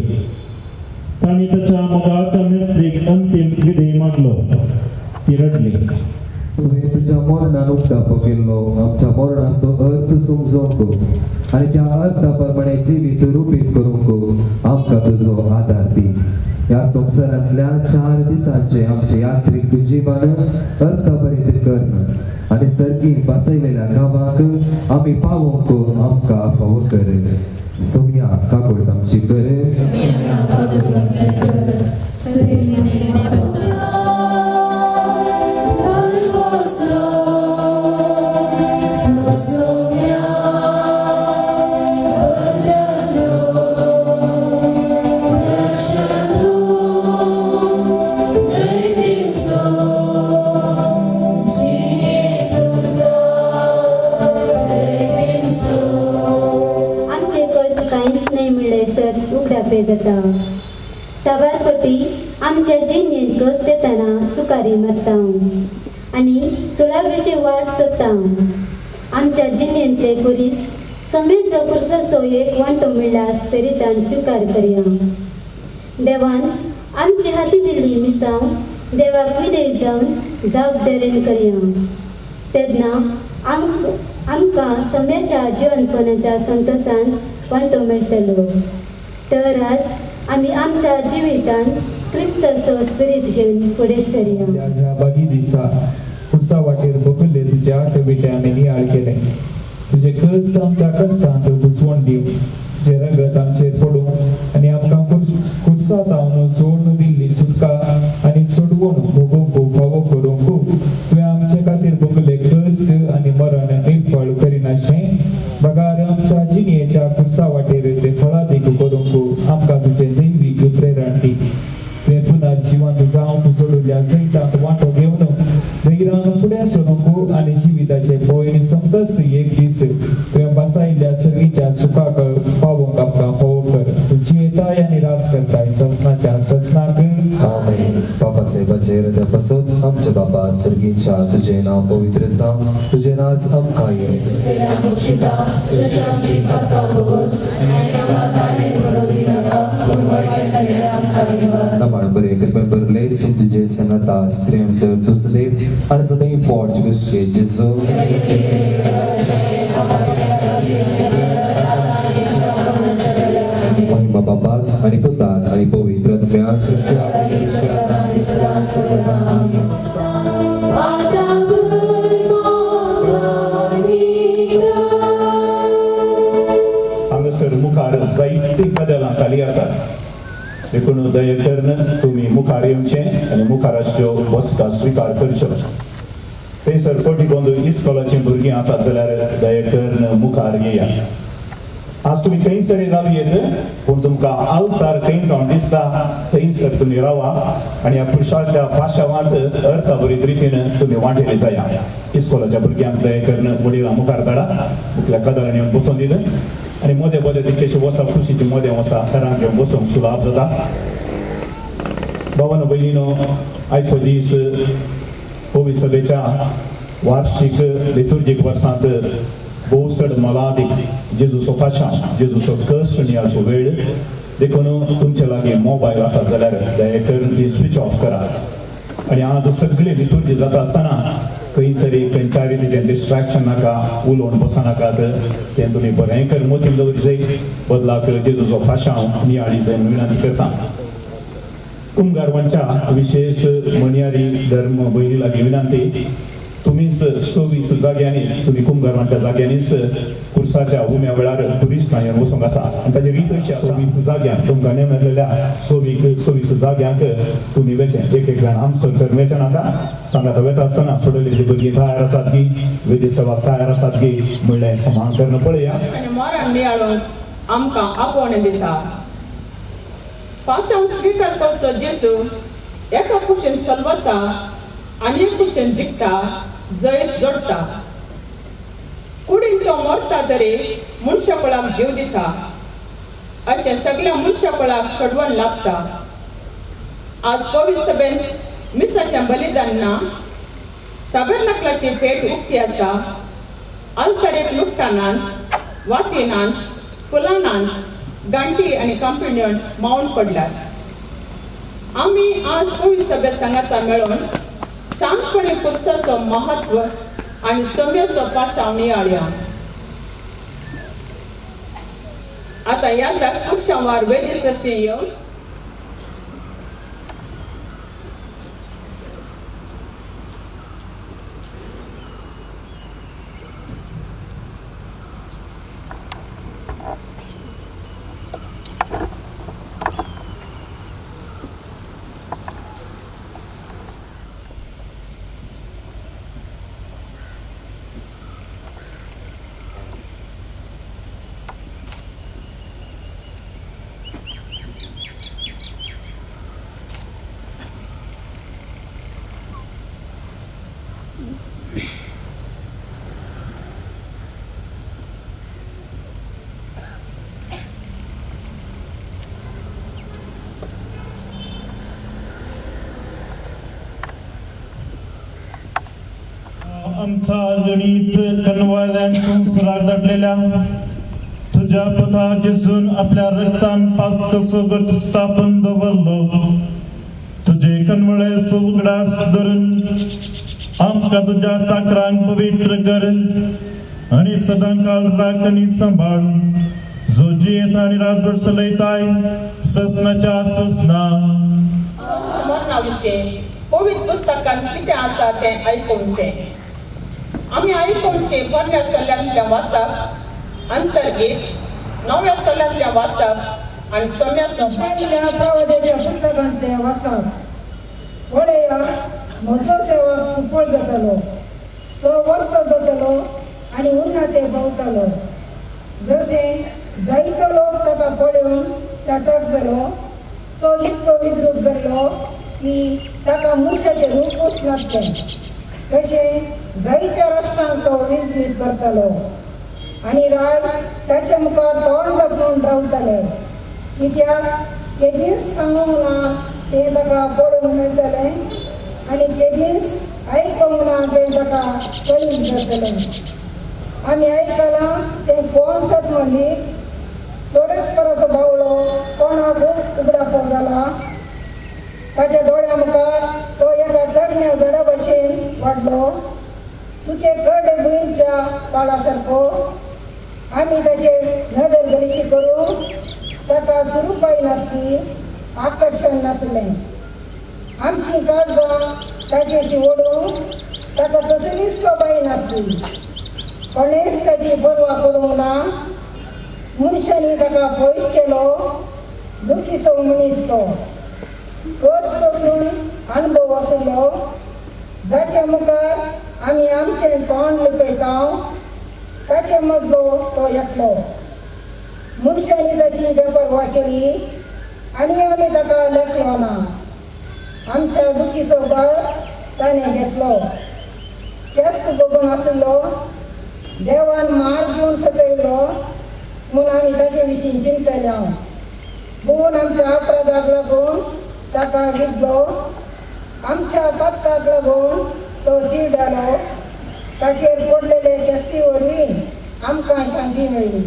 [SPEAKER 3] ताणी त्याच्या मोगाच्या मेस्त्रीक अंतिम विधेय मागलो ती रडली.
[SPEAKER 5] तुवें तुज्या मरणान उक्तापो केल्लो आमच्या मरणाचो अर्थ समजोवंक आनी त्या अर्था प्रमाणे जिवीत रुपीत करूंक आमकां तुजो आदार दी. ह्या संवसारांतल्या 4 दिसांचे आमचे यात्रीक जिवन अर्थभरीत कर आनी सर्गीन बसयलेल्या गांवांक आमी पावोवंक आमकां फावो कर. सोम्या काकोड आमची कर.
[SPEAKER 2] जाता साबारपटी आमच्या जिणेंत कस देताना सुकारी मारता आनी सुलाभेची वाट सोदता. आमच्या जिणेंतले कुरीस समेत कुर्साचो एक वांटो म्हणल्यार स्पिरितान स्वीकार करया. देवान आमची हाती दिल्ली मिसांव देवाक विधेय जावन जबाबदारेन करया. तेन्ना आमकां समेच्या जिवनपणाच्या संतोशान वांटो मेळटलो. तर आज आमी आमच्या जिवितान क्रिस्ताचो स्पिरीत घेवन फुडें सरया.
[SPEAKER 4] ह्या बागी दिसा खुर्सा वाटेर बकले तुज्या 8 बेट्यांनी नियाळ केले. तुजे कष्ट आमच्या कश्टांत बुजवण दिव. तुजे रगत आमचेर पडूं आनी आमकां खुर्सा सावन सोडून दिल्ली सुटका आनी सोडवण भोगोवंक फावो करूंक तुवें आमचे खातीर बकले कश्ट आनी मरण निर्फळ करिनाशें बगार आमच्या जिणेच्या खुर्सा वाटेर ते फळादीक करूंक आमकां तुजें दैवीक प्रेरण दी. तुवें पुनर्जीवन जावंक सोडूल्या जैतांत वांटो घेवन धैर्यान फुडें सरूंक आनी जिविताचे पयलीं संतस एक दीस तुवें बसायिल्ल्या सर्गीच्या सुखाक पावोवंक आमकां फावो कर. तुजी येताय आनी रास करताय ससनाच्या ससनाक.
[SPEAKER 5] आमेन. बाबासाहेबाचे हृदय बसोत. आमचे बाबा सर्गीच्या तुझे नाव पवित्र जावं. तुझे नाच आमकां ये. नमाळ बरे कृपेन भरले तुझे संगता स्त्रियं तर तुझे आनी सदैव पोट गुश्चे जेजू. महिमा बापाक आनी पुताक आनी पवित्र आत्म्याक.
[SPEAKER 1] हांगासर मुखार जायतीं कदेलां खाली आसात. देखून दये करून तुमी मुखार येवचें आनी मुखाराच्यो वस्तां स्विकार करच्यो. थंयसर फाटी बंदू इस्कॉलाचीं भुरगीं आसात जाल्यार दये करून मुखार येया. आज तुमी खंयसर जावं येत पूण तुमकां आल्तार खंय जावन दिसता थंयसर तुमी रावा आनी ह्या पुरुशाच्या पाशावांत अर्थभरीत रितीन तुमी वांटेले जाया. इस्कॉलाच्या भुरग्यांक दये करून वडिलां मुखार धाडा. मुखल्या कदरान येवन बसून दित आनी मदें मदें तितलेशें वसा खुशीचें मदें वसा घरांत घेवन बसूंक सुलाभ जाता. भावानो भयणीनो, आयचो दीस पवित्र सभेच्या वार्षिक लितुर्जीक वर्सांत भोवसड मोलादीक जेजूचो पाशां जेजूचो कश्ट नियाळचो वेळ. देखून तुमचे लागीं मोबायल आसात जाल्यार दये करून ती स्विच ऑफ करात. आनी आज सगळी लितुर्जी जाता आसतना खंयसरी खंयच्या रितीचें डिस्ट्रॅक्शन नाका, उलोवन बसनाकात. तें तुमी बरें कर मोतीन दवरचें जाय. बदलाक जेजूचो पाशां नियाळी जावन विनंती करता. कुंभारवांच्या विशेष मणियारी धर्म भयणी लागीं विनंती. तुमीच 24 जाग्यांनी तुमी कुंभारवांच्या जाग्यांनीच कुर्साच्या उम्या वेळार ट्युरिस्टां येवन वचूंक आसा. आनी ताची रीत अशी 24 जाग्यांक तुमकां नेमलेल्या 24 जाग्यांक तुमी वेचें. एक एक जाण आमचो वेचें नाका. सांगात वेता आसतना सोडलेली भुरगीं तयार आसात की वेदी सभाक तयार आसात की म्हणलें समान करून पळया.
[SPEAKER 6] मरण नियाळून आमकां आपोवणें दिता. पाशां स्विकार करचो जेजू एका कुशीन सलवता आनी एक कुशीन जिखता जैत जोडटा. कुडीन तो मरता तरी मनशापळाक जीव दिता. अशें सगळ्या मनशापळाक सोडवण लाभता. आज पवित्र सभेन मिसाचें बलिदान ना. ताबेर्नाकलाची पेट उक्ती आसा. आल्तारेक लुट्टानांत, वातीनांत, फुलांनांत, गांठी आनी कंपिन्यंट मावून पडल्यात. आम्ही आज पवित्र सभे सांगाता मेळून शांतपणे पुरुषाचो महत्व आणि सौम्याचो पाशा नियाळया. आता या पुरुषांवर वेळीच अशी येऊन
[SPEAKER 3] आमचा गणित कनवाळ्यान संसाराक धाडलेल्या तुझ्या पथा जेसून आपल्या रक्तान पास कसो गट स्थापन दवरलो. तुझे कनवळे उगडास धरून आमका तुझ्या साखरांक पवित्र कर आणि सदांकाळ राख आणि सांभाळ. जो जियेत आणि राजभर चलयताय ससनाच्या ससना.
[SPEAKER 6] मरणाविषयी पवित्र पुस्तकांत कितें आसा तें आयकुनचें. आम्ही आयकुनचे पोरण्या सोल्यांतल्या वाचप, अंतर्गीत नव्या सोल्यांतल्या वाचप आणि सोम्याचो
[SPEAKER 7] प्रवाद्याच्या पुस्तकांतले वाचप. वडया म्हजो सेवक सुफळ जातलो, तो वर्त जातलो आणि उन्नाते भोंवतलो. जसे जायतो लोक ताका पळोवन ताटाक जालो, तो इतको विद्रूप जाल्लो की ताका मुशाचें रूपच नासलें. तशें जायत्या राष्ट्रांक तो विजवीज करतलो आणि राज ताच्या मुखार तोंड दाखोवन रावतले. कित्याक केदीस सांगूंक ना तें ताका पळोवंक मेळटलें आणि केदीस आयकूंक ना तें ताका कळीत जातलें. आमी आयकलां तें कोण सत्मलीक सोरेस्पराचो बावळो कोणाक उगडाको जाला. ताच्या दोळ्या मुखार तो एका तज्ञ झाडा भशेन वाडलो, सुके कडे भुंयच्या पाळा सारको. आमी ताचे नदर गरशी करून ताका सुरूपाय नातली आकर्शण नातलें. आमची काळजां ताचेशी ओडून ताका कसलीच सोबाय नातली. कोणेच ताची परवा करूंक ना. मनशांनी ताका पयस केलो, दुखीचो मनीस तो. कस सोसून अनुभव आसलो, जाच्या मुखार आमी आमचें तोंड लिपयता, ताचे मदलो तो एकलो. मनशांनी ताची बेपरवा केली आनी आमी ताका लेखलो ना. आमच्या दुखीचो भर ताणें घेतलो. केस्त बगून आसलो, देवान मार दिवन सतयलो म्हूण आमी ताचे विशीं चिंतल्या. पूण आमच्या अपराधाक लागून ताका विधलो, आमच्या पापकाक लागून तो चिड्डालो. ताचेर पडलेले केस्ती वरवीं आमकां शांती मेळ्ळी.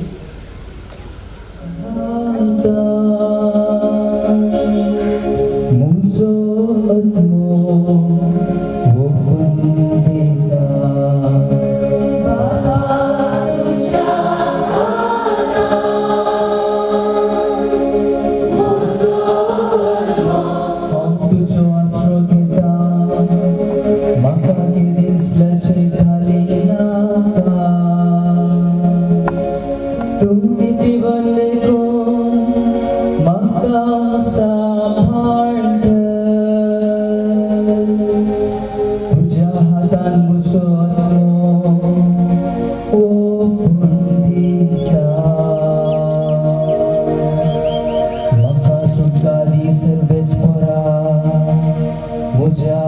[SPEAKER 8] तुझ्या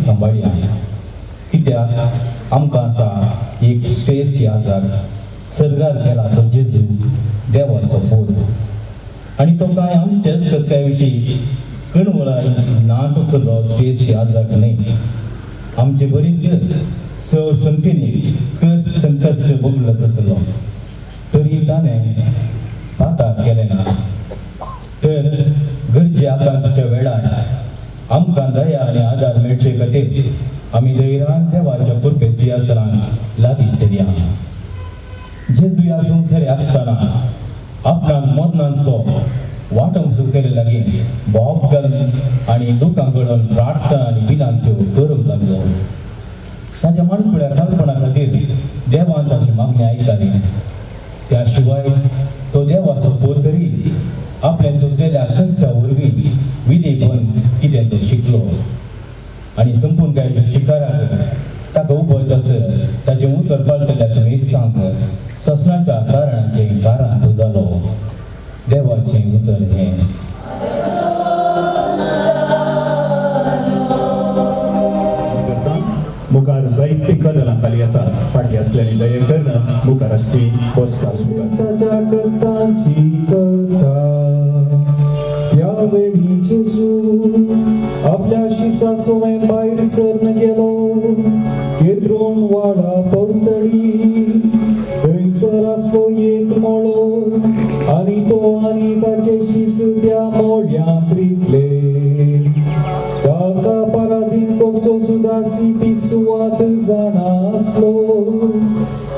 [SPEAKER 8] सांबाळया कित्याक आमकां आसा एक श्रेश्ठ यादगार सर्गार गेला तो जेजू देवाचो पूत आनी तो कांय आमचेच कत्या विशीं कणवळाय ना तसलो श्रेश्ठ यादगार न्ही आमचे बरीच संख्येनी संकश्ट भोगलो तसलो तरी ताणें पाता केलें ना तर गरजे आकांक्षेच्या वेळार आमकां दया आनी आदार मेळचे खातीर आमी धैर्यान देवाच्या कृपे सिंहासनाक लागीं सरया जेजू ह्या संवसारी आसतना आपणाक मरणांतलो वांटोवंक सुटले लागीं भोंवप घालून आनी लोकांक कळोवन प्रार्थना आनी विनंत्यो करूंक लागलो ताच्या माणकुळ्या कल्पना खातीर देवान ताची मागणी आयकली त्या शिवाय तो देवाचो पूत तरी आपल्या सोंसलेल्या कश्टा वरवीं विधेयपण कितें तो शिकलो आनी संपूर्ण कांय शिकाराक ताका उबो तसत ताचें उतर पालतल्या सुमेस्तांक ससनाच्या कारणाचें कारण तो जालो देवाचें उतर हें
[SPEAKER 1] मुखार जायती कदलां खाली आसा फाटी आसलेली दये करून मुखाराची बसका
[SPEAKER 4] कष्टाच्या कष्टांची कथा त्या वेळी जेजू आपल्या शिसा सोय भायर सरन गेलो केद्रोन वाडा पवतळी थंयसर आसलो एक मळो आनी तो आनी ताचे शिस त्या मोड्यांत रिकले ताका पराधीन कसो सुदासी ती सुवात जाणा आसलो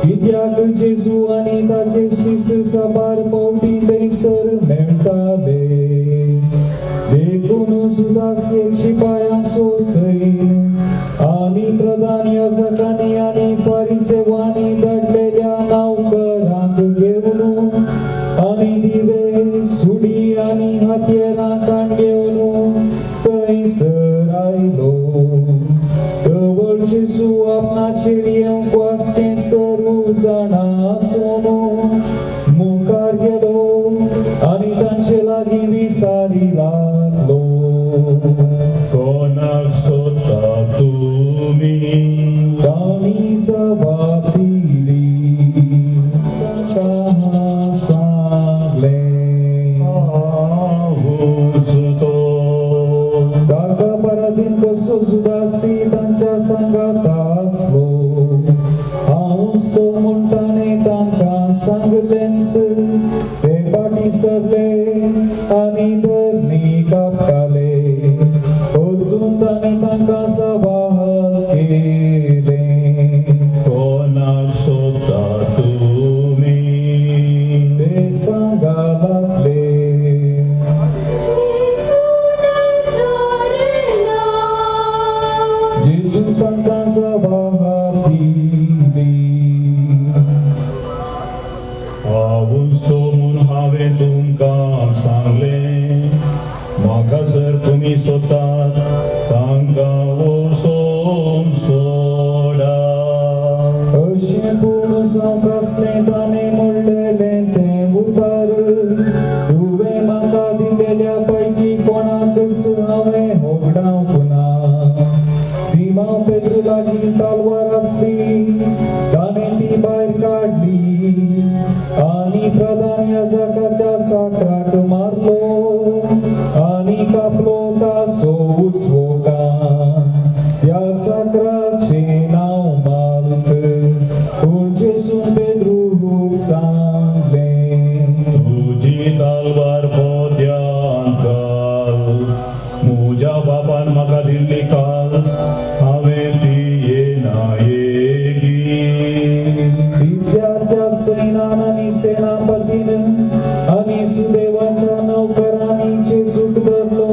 [SPEAKER 4] कित्याक जेजू आनी ताचे शिस साबार पावटी थंयसर मेळटाले देखून सुदासी शिपायां सोसयन आनी प्रधान याजकांनी आनी फारिसेवांनी धाडलेल्या नावकारांक घेवन आनी दिवे सुडी आनी हातयारां काण घेवन थंयसर आयलो कवळ जेजू आपणाचेर येवंक वाचचें सर्व जाणा आसून मुखार गेलो आनी तांचे लागीं विसारी लागलो
[SPEAKER 1] कोणाक सोदता तुमी
[SPEAKER 4] तांणी जबाब दिली तांकां सांगलें
[SPEAKER 1] हांव सोदतो
[SPEAKER 4] ताका पराधीन कसो सुदासी तांच्या संगात आसलो हांवूच तो म्हूण ताणें तांकां सांगलेंच ते फाटीं सरले आनी धरणी कापताले परतून ताणें तांकां सवाल केलें
[SPEAKER 1] कोणाक सोदता तुमी
[SPEAKER 4] ते सांगा लागले जेजू तांकां जबाब दिली
[SPEAKER 1] हांवूच म्हूण हांवें तुमकां सांगलें म्हाका जर तुमी सोदतात तांकां वचोंक सोडा
[SPEAKER 4] अशें पूण जावंक आसलें ताणें म्हणलेलें तें उतर तुवें म्हाका दिलेल्या पैकी कोणाकच हांवें होगडावंक ना सिमांव पेद्रू लागीं तलवार आसली ताणें ती भायर काडली आनी प्रधान याजकाच्या साकराक मारलो आनी कापलो तासो उसवोगां त्या साकराचें नांव माल्क पूण जेजून पेद्रूक सांगलें
[SPEAKER 1] तुजी तलवार पोत्यांत घाल म्हज्या बापान म्हाका दिल्ली कास हांवें ती येनायेगी
[SPEAKER 4] विद्यार्थ्या सैनान आनी सेनापतीन आनी सुदेवाच्या नौकरांनी जेजूक धरलो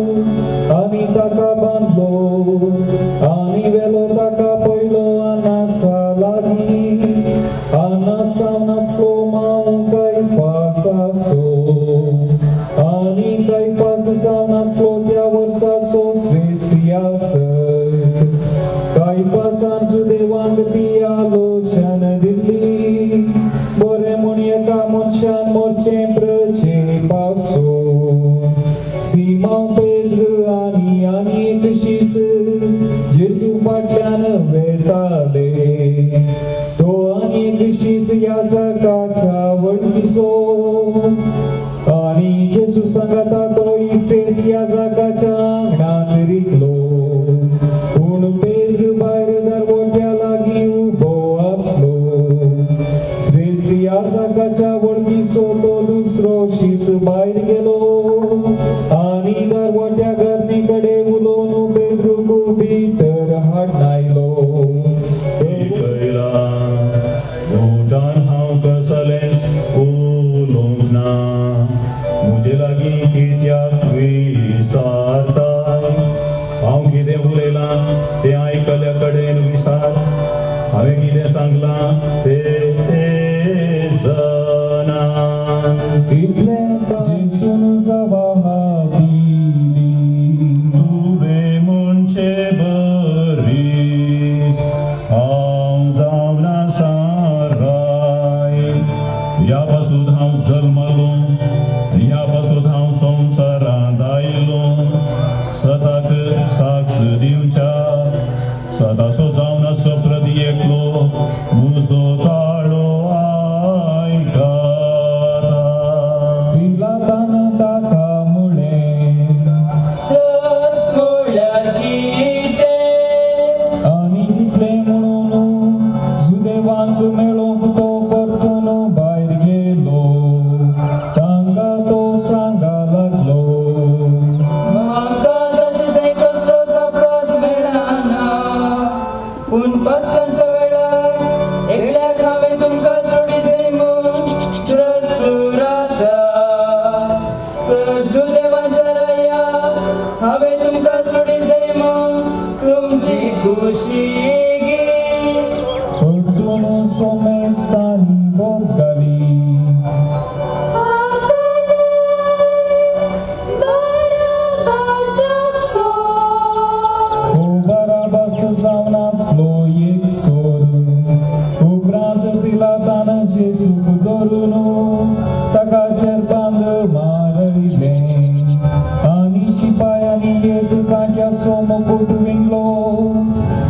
[SPEAKER 4] आनी ताका बांदलो आनी वेलो ताका पयलो आनासा लागीं आनासावन आसलो मांव कैफास आसो आनी कैफास जावन आसलो त्या वर्साचो श्रेश्ठ याजक कैफासान सुदेवांक ती आलोचन दिल्ली बरें म्हूण एका मनशान मरचें प्रजे पासून सिमांव पेद्र आनी एक शीस जेजू वेताले तो अनेक शीस या जगाच्या वडकिसो आणि जेसू सांगता तो इसेस या जगाच्या अंगणात रिकलो पूण पेद्र भायर दरवट्या लागीं उबो आसलो श्रेष्ठ या जगाच्या वडकिसो तो दुसरो शीस भायर गेलो आणि दरवट्या गर्दीकडे उलोवन पेद्रूक भितर हाडनायलो
[SPEAKER 1] भोवतान हांव कसलेंच उलोवंक ना म्हजे लागीं कित्याक विसारताय हांव कितें उलयलां तें आयकल्या कडेन विसार हांवें कितें सांगलां तें जाणां
[SPEAKER 4] इतलें जेसून जबाब दिली
[SPEAKER 1] तुवें म्हणचे बरीस हांव जावन आसा राय ह्या पासून हांव जल्मलो ह्या पासून हांव संवसारांत आयलो सदांच साक्ष दिवच्या सदांचो जावन आसो प्रती एकलो म्हजो ताळो आयकाता
[SPEAKER 4] पिलातान ताका म्हळें
[SPEAKER 8] सत म्हळ्यार कितें
[SPEAKER 4] आणि तितलें म्हणून सुदैवांक मेळोवंक तो परतून भायर गेलो तांकां तो सांगा लागलो
[SPEAKER 8] म्हाका ताचे थंय कसलोच अपराध मेळना पूण पासकांच्या वेळार एकल्याक हांवें तुमकां सोडी जाय म्हूण त्रसूर आसा तर सुदैवाच्या राया हांवें तुमकां सोडी जाय म्हूण तुमची खुशी घे
[SPEAKER 4] परतून सोमेस्तांनी भोगली हो बाराबास जावन आसलो एक सोर उपरांत पिलातान जेसूक धरून ताका चेरपांत मारयलें आनी शिपायांनी एक कांट्याचो मुकुट विणलो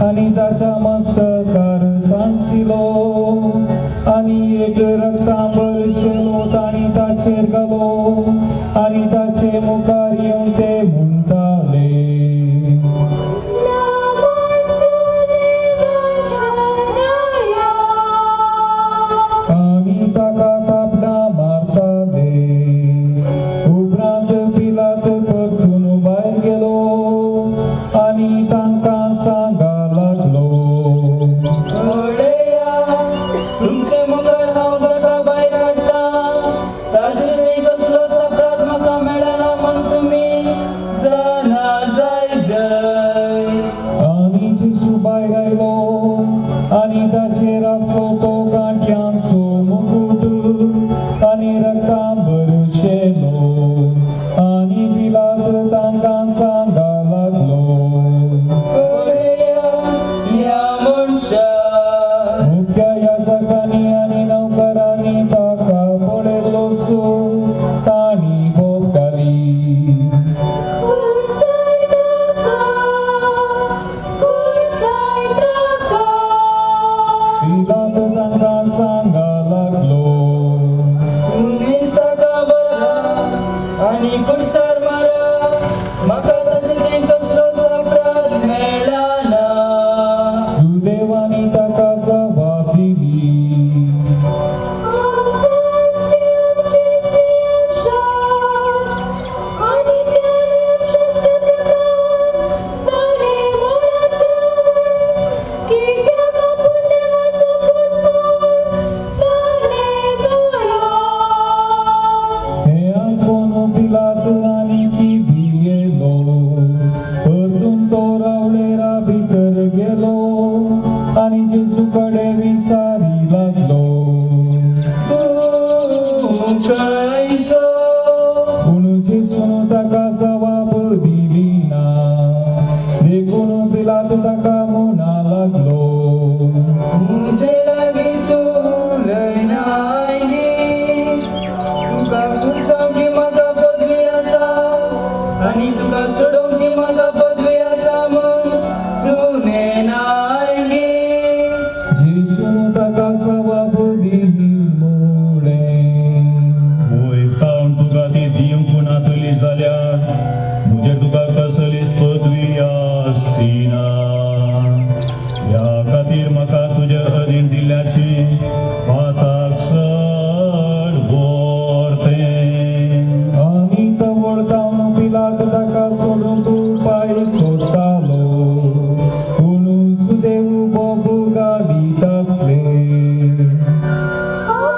[SPEAKER 4] आनी ताच्या मस्तकार सांसिलो आनी एक रक्तांबर शेलो तांणी ताचेर घालो आनी ताचे मुखार येवन ते म्हणटाले आनी ताका तापडां मारताले उपरांत पिलात परतून भायर गेलो आनी तांकां सांगा लागलो
[SPEAKER 8] पळया तुमचे मुखार हांव ताका भायर हाडटा ताचे थंय कसलोच अपराध म्हाका मेळना म्हूण तुमी जाणा जाय
[SPEAKER 4] आनी जेसू भायर आयलो आनी ताचेर आसलो तो कांट्यांचो मुकुट आनी रक्तांबर शेलो आनी पिलात तांकां सांगा लागलो
[SPEAKER 8] पळया ह्या मनशाक
[SPEAKER 4] मुख्य याजकांनी आनी नौकरांनी ताका पळयलो सो तांणी भोगली पिलात तांकां सांगा लागलो
[SPEAKER 8] तुमी साका बरा आनी कुर्सार मारा म्हाका ताचे थंय कसलोच अपराध मेळना
[SPEAKER 4] सुदैवानी ताका जबाब दिली हे आयकून पिलात आनीकी भियेलो परतून तो रावळेरा भितर गेलो आनी जेसू कडेन विचारी लागलो
[SPEAKER 8] तूं खंयचो
[SPEAKER 4] पूण जेसून ताका जबाब दिली ना देखून पिलात ताका म्हणा लागलो
[SPEAKER 8] म्हजे लागीं तूं लयना आयली तुका खुर्सांव म्हाका पदवी आसा आनी तुका सोडोवंक म्हाका पदवी आसा म्हूण तूं नेना आयली
[SPEAKER 1] जायना या खातीर म्हाका तुज्या अधीन दिल्ल्याची पाताक चड व्हरतें
[SPEAKER 4] आनी तवळ जावन पिलात ताका सोडून तूं पांय सोडटालो पूण सुदैव बोबू घालीत आसले
[SPEAKER 1] ओ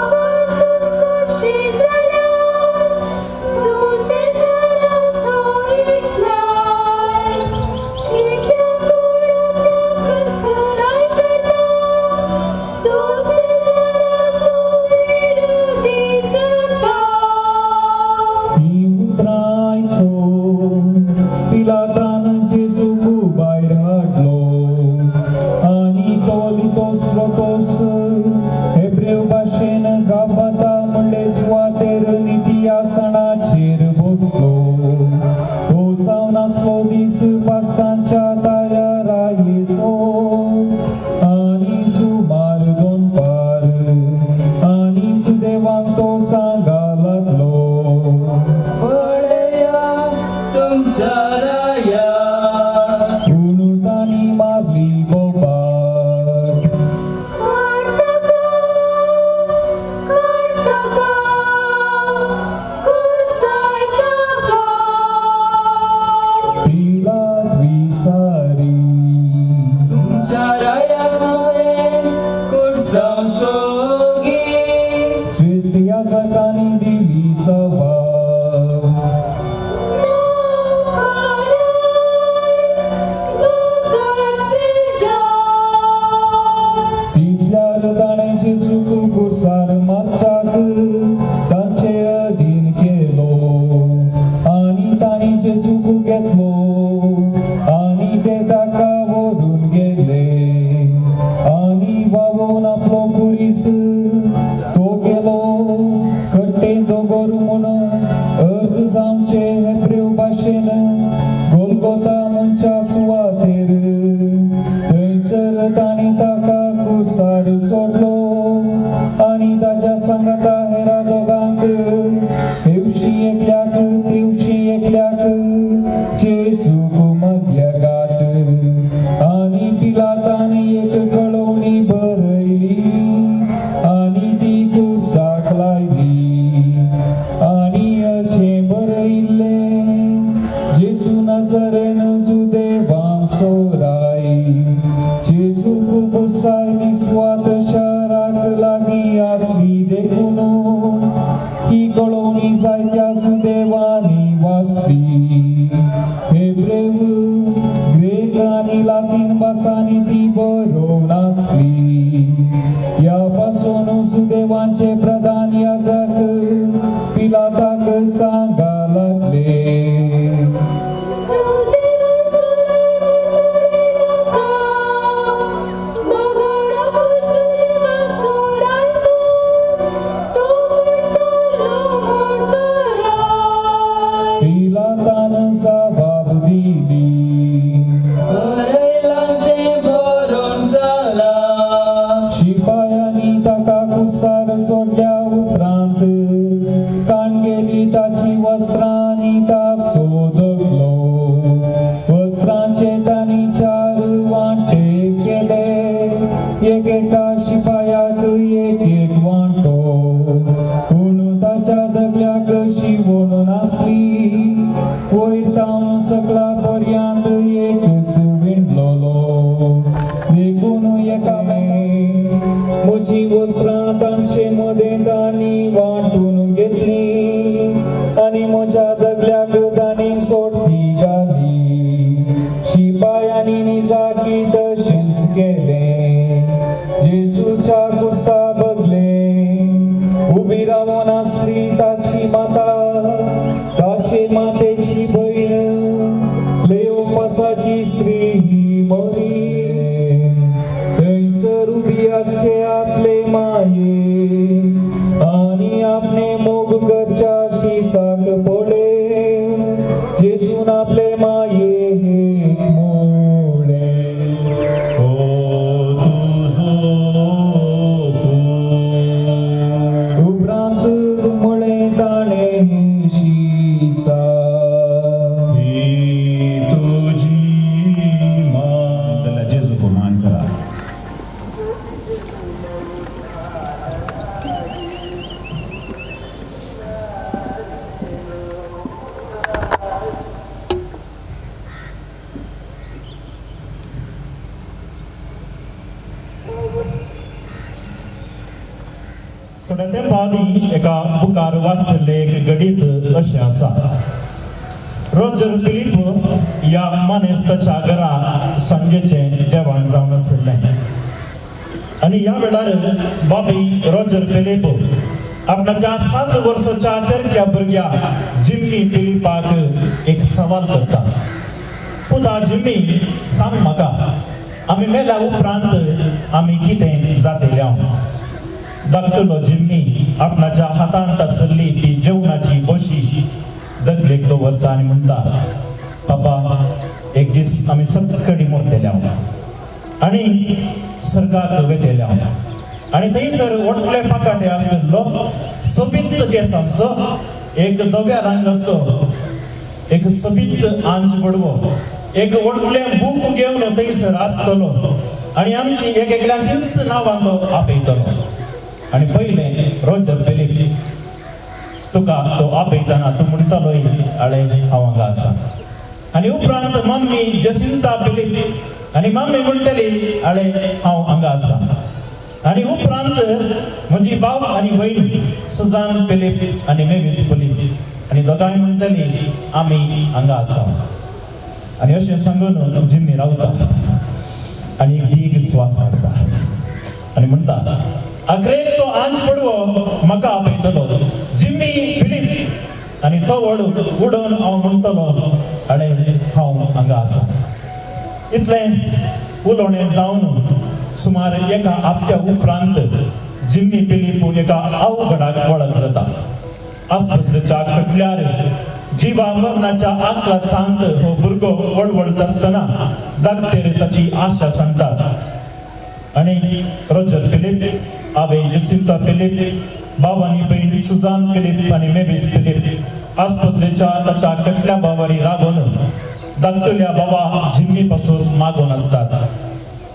[SPEAKER 3] थोड्या तेंपा आदीं एका बुकार वाचलेले एक गडीत अशें आसा. रॉजर फिलिप या मानेस्ताच्या घरा सांजेचें जेवण जावन आसलें आनी ह्या वेळार बाबी रॉजर फिलिप आपणाच्या 7 वर्साच्या चरक्या भुरग्या जिम्मी फिलिपाक एक सवाल करता. पुता जिम्मी, सांग म्हाका, आमी मेल्या उपरांत आमी कितें जातले हांव? धाकटुलो जिम्मी आपणाच्या हातांत आसली ती जेवणाची बशी दगलेक दवरता आनी म्हणटा, पापा, एक दीस आमी सगळी मरतले हांव आनी सर्गाक वेतले हांव. आनी थंयसर व्हडले पाकाटे आसलो सोबीत केसांचो एक धव्या रंगाचो एक सोबीत आंज पडवो एक व्हडलें बूक घेवन थंयसर आसतलो आनी आमची एकल्याचीच नांवां तो आपयतलो. आनी पयलें रॉजर फिलिप, तुका तो आपयतना तूं म्हणटलोय, आळे हांव हांगा आसा. आनी उपरांत मम्मी जसिंता फिलिप आनी मम्मी म्हणटली, आळे हांव हांगा आसा. आनी उपरांत म्हजी भाव आनी भयण सुजान फिलिप आनी मेवीस फिलिप आनी दोगांय म्हणटली, आमी हांगा आसा. आनी अशें सांगून जिम्मी रावता आनी एक दीर्घ स्वास काडटा आनी म्हणटा, अखरेक तो आंज पडवो म्हाका आपयतलो, जिम्मी फिलिप. आनी तो वड उडोवन हांव म्हणटलो, आळे हांव हांगा आसा. इतलें उलोवणें जावन सुमार एका हप्त्या उपरांत जिम्मी फिलिप एका अवघडाक वळख जाता. आस्पत्रेच्या खटल्यार जिवा मरणाच्या आंकला सांत हो भुरगो वळवळत आसतना धाकटेर ताची आशा सांगतात. आनी रॉजर फिलिप, आवय जसिंता फिलिप, भाव आनी भयण सुजान फिलिप आनी मेवीस फिलिप आस्पत्रेच्या ताच्या खटल्या बावारी रागोवन धाकटुल्या बाबा जिम्मी पासून मागोन आसतात.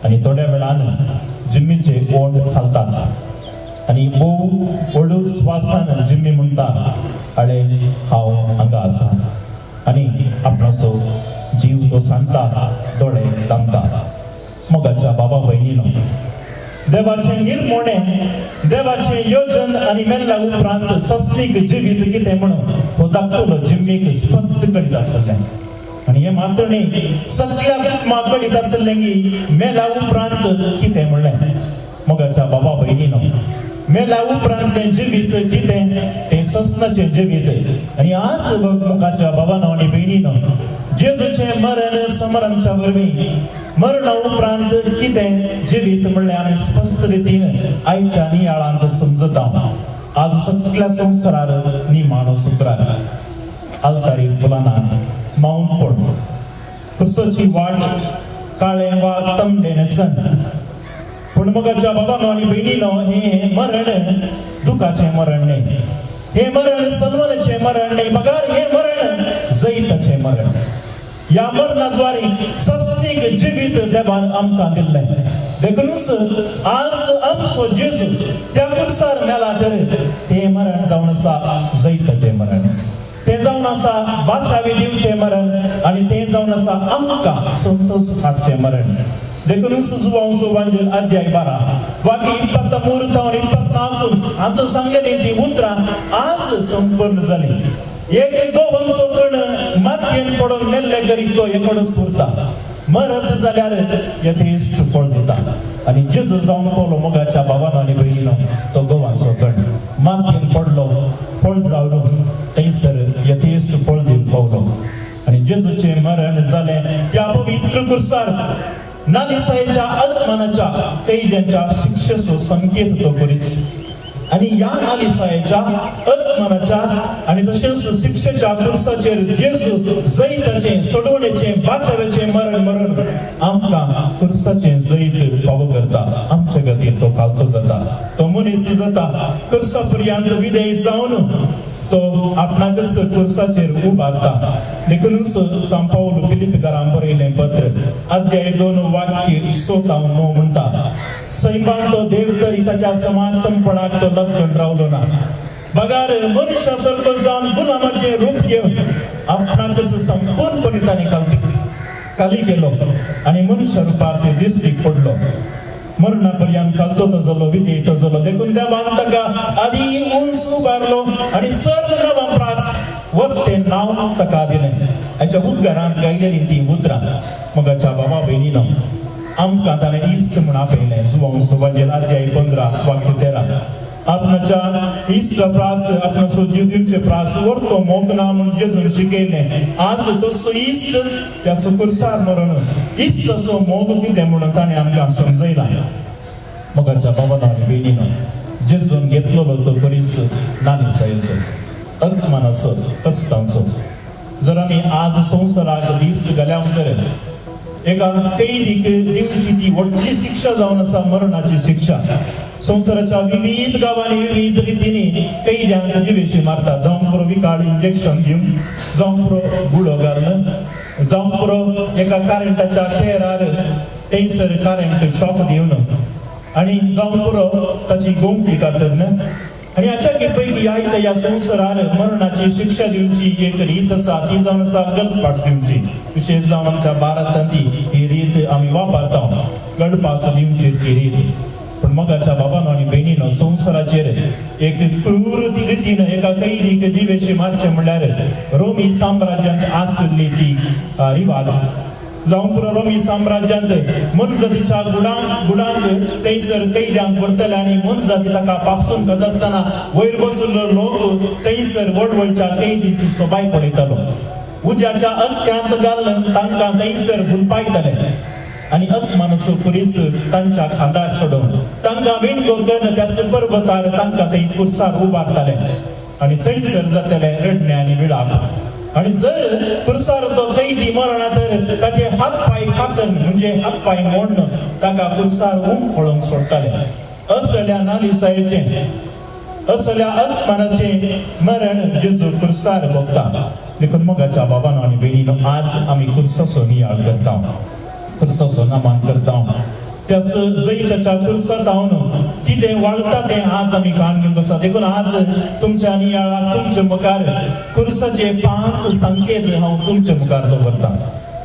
[SPEAKER 3] आनी थोड्या वेळान जिम्मीचे ओंठ खालतात आनी भोव व्हडू स्वासान जिम्मी म्हणटा, आळे हांव हांगा आसा. आनी आपणाचो जीव तो सांगता, दोळे धांपता. मोगाच्या बाबा भयणीनो, देवाचें निर्मोणें, देवाचें येवजण आनी मेल्ल्या उपरांत सस्तीक जिवीत कितें म्हणून हो धाकटुलो जिम्मीक स्पश्ट करीत आसलें. आनी हे मातणी सगळ्या कुटुंबाक कळीत आसलें की मेल्या उपरांत कितें म्हणलें. मोगाच्या बाबा भयणीनो, मेल्या उपरांतलें जिवीत कितें तें ससनाचें जिवीत. आनी आज मोगाच्या बाबानो आनी भयणीनो, जेजूचें मरण समरांच्या वरवीं मरणा उपरांत कितें जिवीत म्हणलें आमी स्पश्ट रितीन आयच्या नियाळांत समजता. आज सगळ्या संवसारार निमाणो शुक्रार आलतारी फुलांत मावून पड कुसाची वाट काळें वा तमडें नेसन. पूण मोगाच्या बाबानो आनी भयणीनो, हे मरण दुखाचें मरण न्ही, हे मरण सन्मानाचें मरण न्ही, पगार हे मरण जैताचें मरण. ह्या मरणाद्वारे सस्तीक जिवीत देवान आमकां दिल्लें. देखूनच आज आमचो जेजू त्या कुर्सार मेला तर तें मरण जावन आसा जैताचें मरण. तें जावन आसा बादशावी दिवचें मरण आनी तें जावन आसा आमकां संतोश हाडचें मरण. देखूनच जुवांचो वांजेल अध्याय 12 वाक्य 23 तावन 24 आमचो सांगलेली ती उतरां आज संपूर्ण जाली. एक दोवंचो कण मातयेन पडून मेल्ले करी तो एकडोच उरता. मरत जाल्यार यथेश्ट फळ दिता. आनी जेजू जावन पळलो मोगाच्या बाबानो आनी भयणीनो, तो गोवांचो कण मातयेन पडलो, फळ जावन थंयसर यथेश्ट फळ दिवन पावलो. आनी जेजूचें मरण जालें त्या पवित्र कुर्सार नालिसायेच्या आत्मनाच्या कैद्यांच्या शिक्षेचो संकेत तो करीत. आनी ह्या नालिसायेच्या आत्मनाच्या आनी तशेंच शिक्षेच्या कुर्साचेर जेजू जैताचें सोडवणेचें बाचावेचें मरण मरून आमकां कुर्साचें जैत फावो करता. आमचे खातीर तो कालतो जाता, तो मनीस जाता. कुर्सा पर्यंत विधेय जावन तो आपणाकच कुर्साचेर उबारता. देखूनच सांत पावल फिलिपिकारांक बरयलें पत्र अध्याय 2 वाक्य 6-9 म्हणटा, सैमान तो देव तरी ताच्या समाजपणाक तो लग्न रावलो ना. बगार मनुष्या सारको जावन गुलामाचें रूप घेवन आपणाकच संपूर्णपणे ताणें खाली केलो आनी मनुष्य रुपार ते दिसतीक पडलो. मरणापर्यंत खालतो तो जलो विधेयतो जलो देखून त्या बांधता आधी उंच उभारलो आणि सर्व नवप्रास वक्ते नाव तका दिले याच्या उद्गारांत गायलेली ती उतरां मगाच्या बाबा बहिणीनं आमकां ताणें इश्ट म्हण आपयलें सुवांजेर अध्याय 15 वाक्य 13 आपणाच्या इश्ट प्रास आपणाचो जीव दिवचे प्रास वर्तो मोगना म्हूण जेजून शिकयलें आज तसो इश्ट त्या सुकुरसार मरून इश्ट तसो मोग कितें म्हणून ताणें आमकां समजयला मगाच्या बाबानो आनी बहिणीनो जेजून घेतलेलो तो बरीच नालिसायेचो अगमानाचो कश्टांचो जर आमी आज संवसाराक दिश्ट घाल्या तर एका कैदीक दिवची ती व्हडली शिक्षा जावन आसा मरणाची शिक्षा संवसाराच्या विविध गांवांनी विविध रितींनी कैद्यांक जिवेशी मारतात जावं पुरो विकाळ इंजेक्शन दिवन जावं पुरो गुळो घालून जावं पुरो एका कारेंटाच्या चेअरार थंयसर कारेंट शॉक दिवन आनी जावं पुरो ताची गोमटी कातरन आणि हाच्या पैकी आयच्या या संवसारार मरणाची शिक्षा दिवची एक रीत आसा ती जावन आसा गळपास दिवची विशेष जावन आमच्या भारतांत ही रीत आमी वापरता गळपास दिवची ती रीत पण मगाच्या बाबानो आनी बहिणीनो संवसाराचेर एक क्रूर रितीन एका कैदीक जिवेशी मारचे म्हणल्यार रोमी साम्राज्यांत आसली ती रिवाज जावं पुरो रोमी साम्राज्यांत मनजातीच्या गुडांक थंयसर कैद्यांक व्हरतले आनी मनजाती ताका पापसून करता आसतना वयर बशिल्लो लोक थंयसर व्हडच्या कैदीची सोबाय पळयतालो उज्याच्या अंत्यांत घालून तांकां थंयसर गुलपायताले आनी अकमानसो पुरीस तांच्या खांदार सोडून तांकां विणगो करून त्या पर्वतार तांकां थंय कुर्सार उबारताले आनी थंयसर जातले रडणे आनी विळाप आणि जर कुर्सार तो कैदी मरणा तर ताचे हात पाय कातर म्हणजे हात पाय मोडणं ताका कुर्सार पळोवंक सोडटाले असल्या नालिसायेचे असल्या अकमानाचे मरण जेजू कुर्सार भोगता देखून मगाच्या बाबानो आनी बहिणीनो आज आमी कुर्साचो नियाळ करता कुर्साचो नमान करता त्याच जैताच्या कुर्सात हांव कितें वाळटा तें आज आमी कान घेवन बसा देखून आज तुमच्या नियाळाक तुमचे मुखार कुर्साचे 5 संकेत हांव तुमचे मुखार दवरता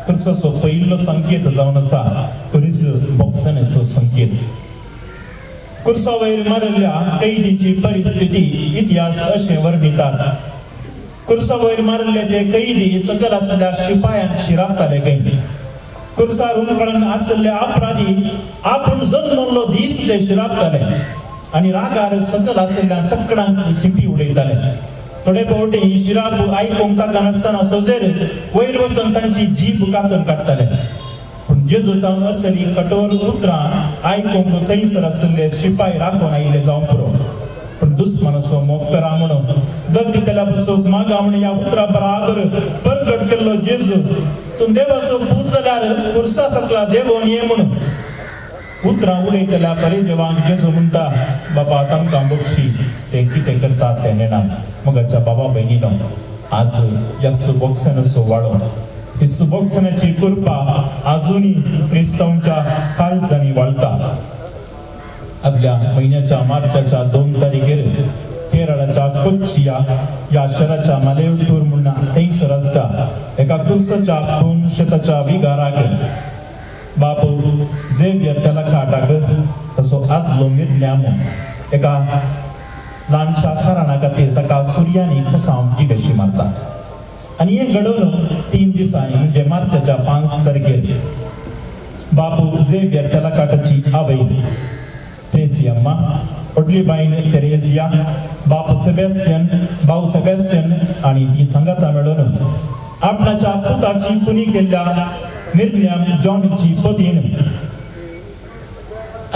[SPEAKER 3] कुर्साचो पयलो संकेत जावन आसा कुरीस बॉक्सनाचो संकेत कुर्सा वयर मारल्या कैदीची परिस्थिती इतिहास अशें वर्णितात कुर्सा वयर मारले ते कैदी सकल आसल्या शिपायांक शिरावताले कैदी कुर्सार उमळून आसले अपराधी आपण जल्मलो दीस ते शिरावताले आनी रागार सकल आसल्या सगळ्यांक शिंपी उडयताले थोडे फावटी शिराप आयकूंक ताका नासतना सोजेर वयर वचून तांची जीभ कातून काडटाले पूण जेजूतान असली कठोर उतरां आयकूंक थंयसर आसले शिपाय राखून आयिल्ले जावं पुरो पण दुस्मनाचो मोग करा म्हणून गर्दी केल्या बसून मागा म्हणून ह्या उतरा बराबर परगट केल्लो जेजू तूं देवाचो पूत जाल्यार कुर्सा सकला देवोन ये म्हणून उतरां उडयतल्या परिजेवांक जेजू म्हणटा बाबा तांकां बक्षी ते कितें करतात तें नेना मगाच्या बाबा बहिणीनो आज ह्या सुबोक्षणाचो वाडो ही सुबोक्षणाची कृपा आजुनी क्रिस्तांच्या काळजांनी वाळटा आदल्या म्हयन्याच्या मार्चाच्या 2 तारखेर केरळाच्या कोच्चिया या शहराच्या मालेवटूर म्हणून थंयसर आसता एका क्रिस्ताच्या 200 विगाराक बाबू झेवियर त्याला काटाक तसो आदलो मिर्ल्याम एका ल्हानशा कारणा खातीर ताका सुर्यानी कुसांव जिवेशी मारता आनी हें घडोवन 3 दिसांनी म्हणजे मार्चाच्या 5 तारखेर बाबू झेवियर त्याला काटाची आवय त्रेसियम्मा व्हडली बायन तेरेसिया बाप सेबॅस्टियन भाऊ सेबॅस्टियन आणि ती संगता मेळून आपणाच्या पुताची खुनी केल्ल्या मिर्ल्याम जॉनची पतीन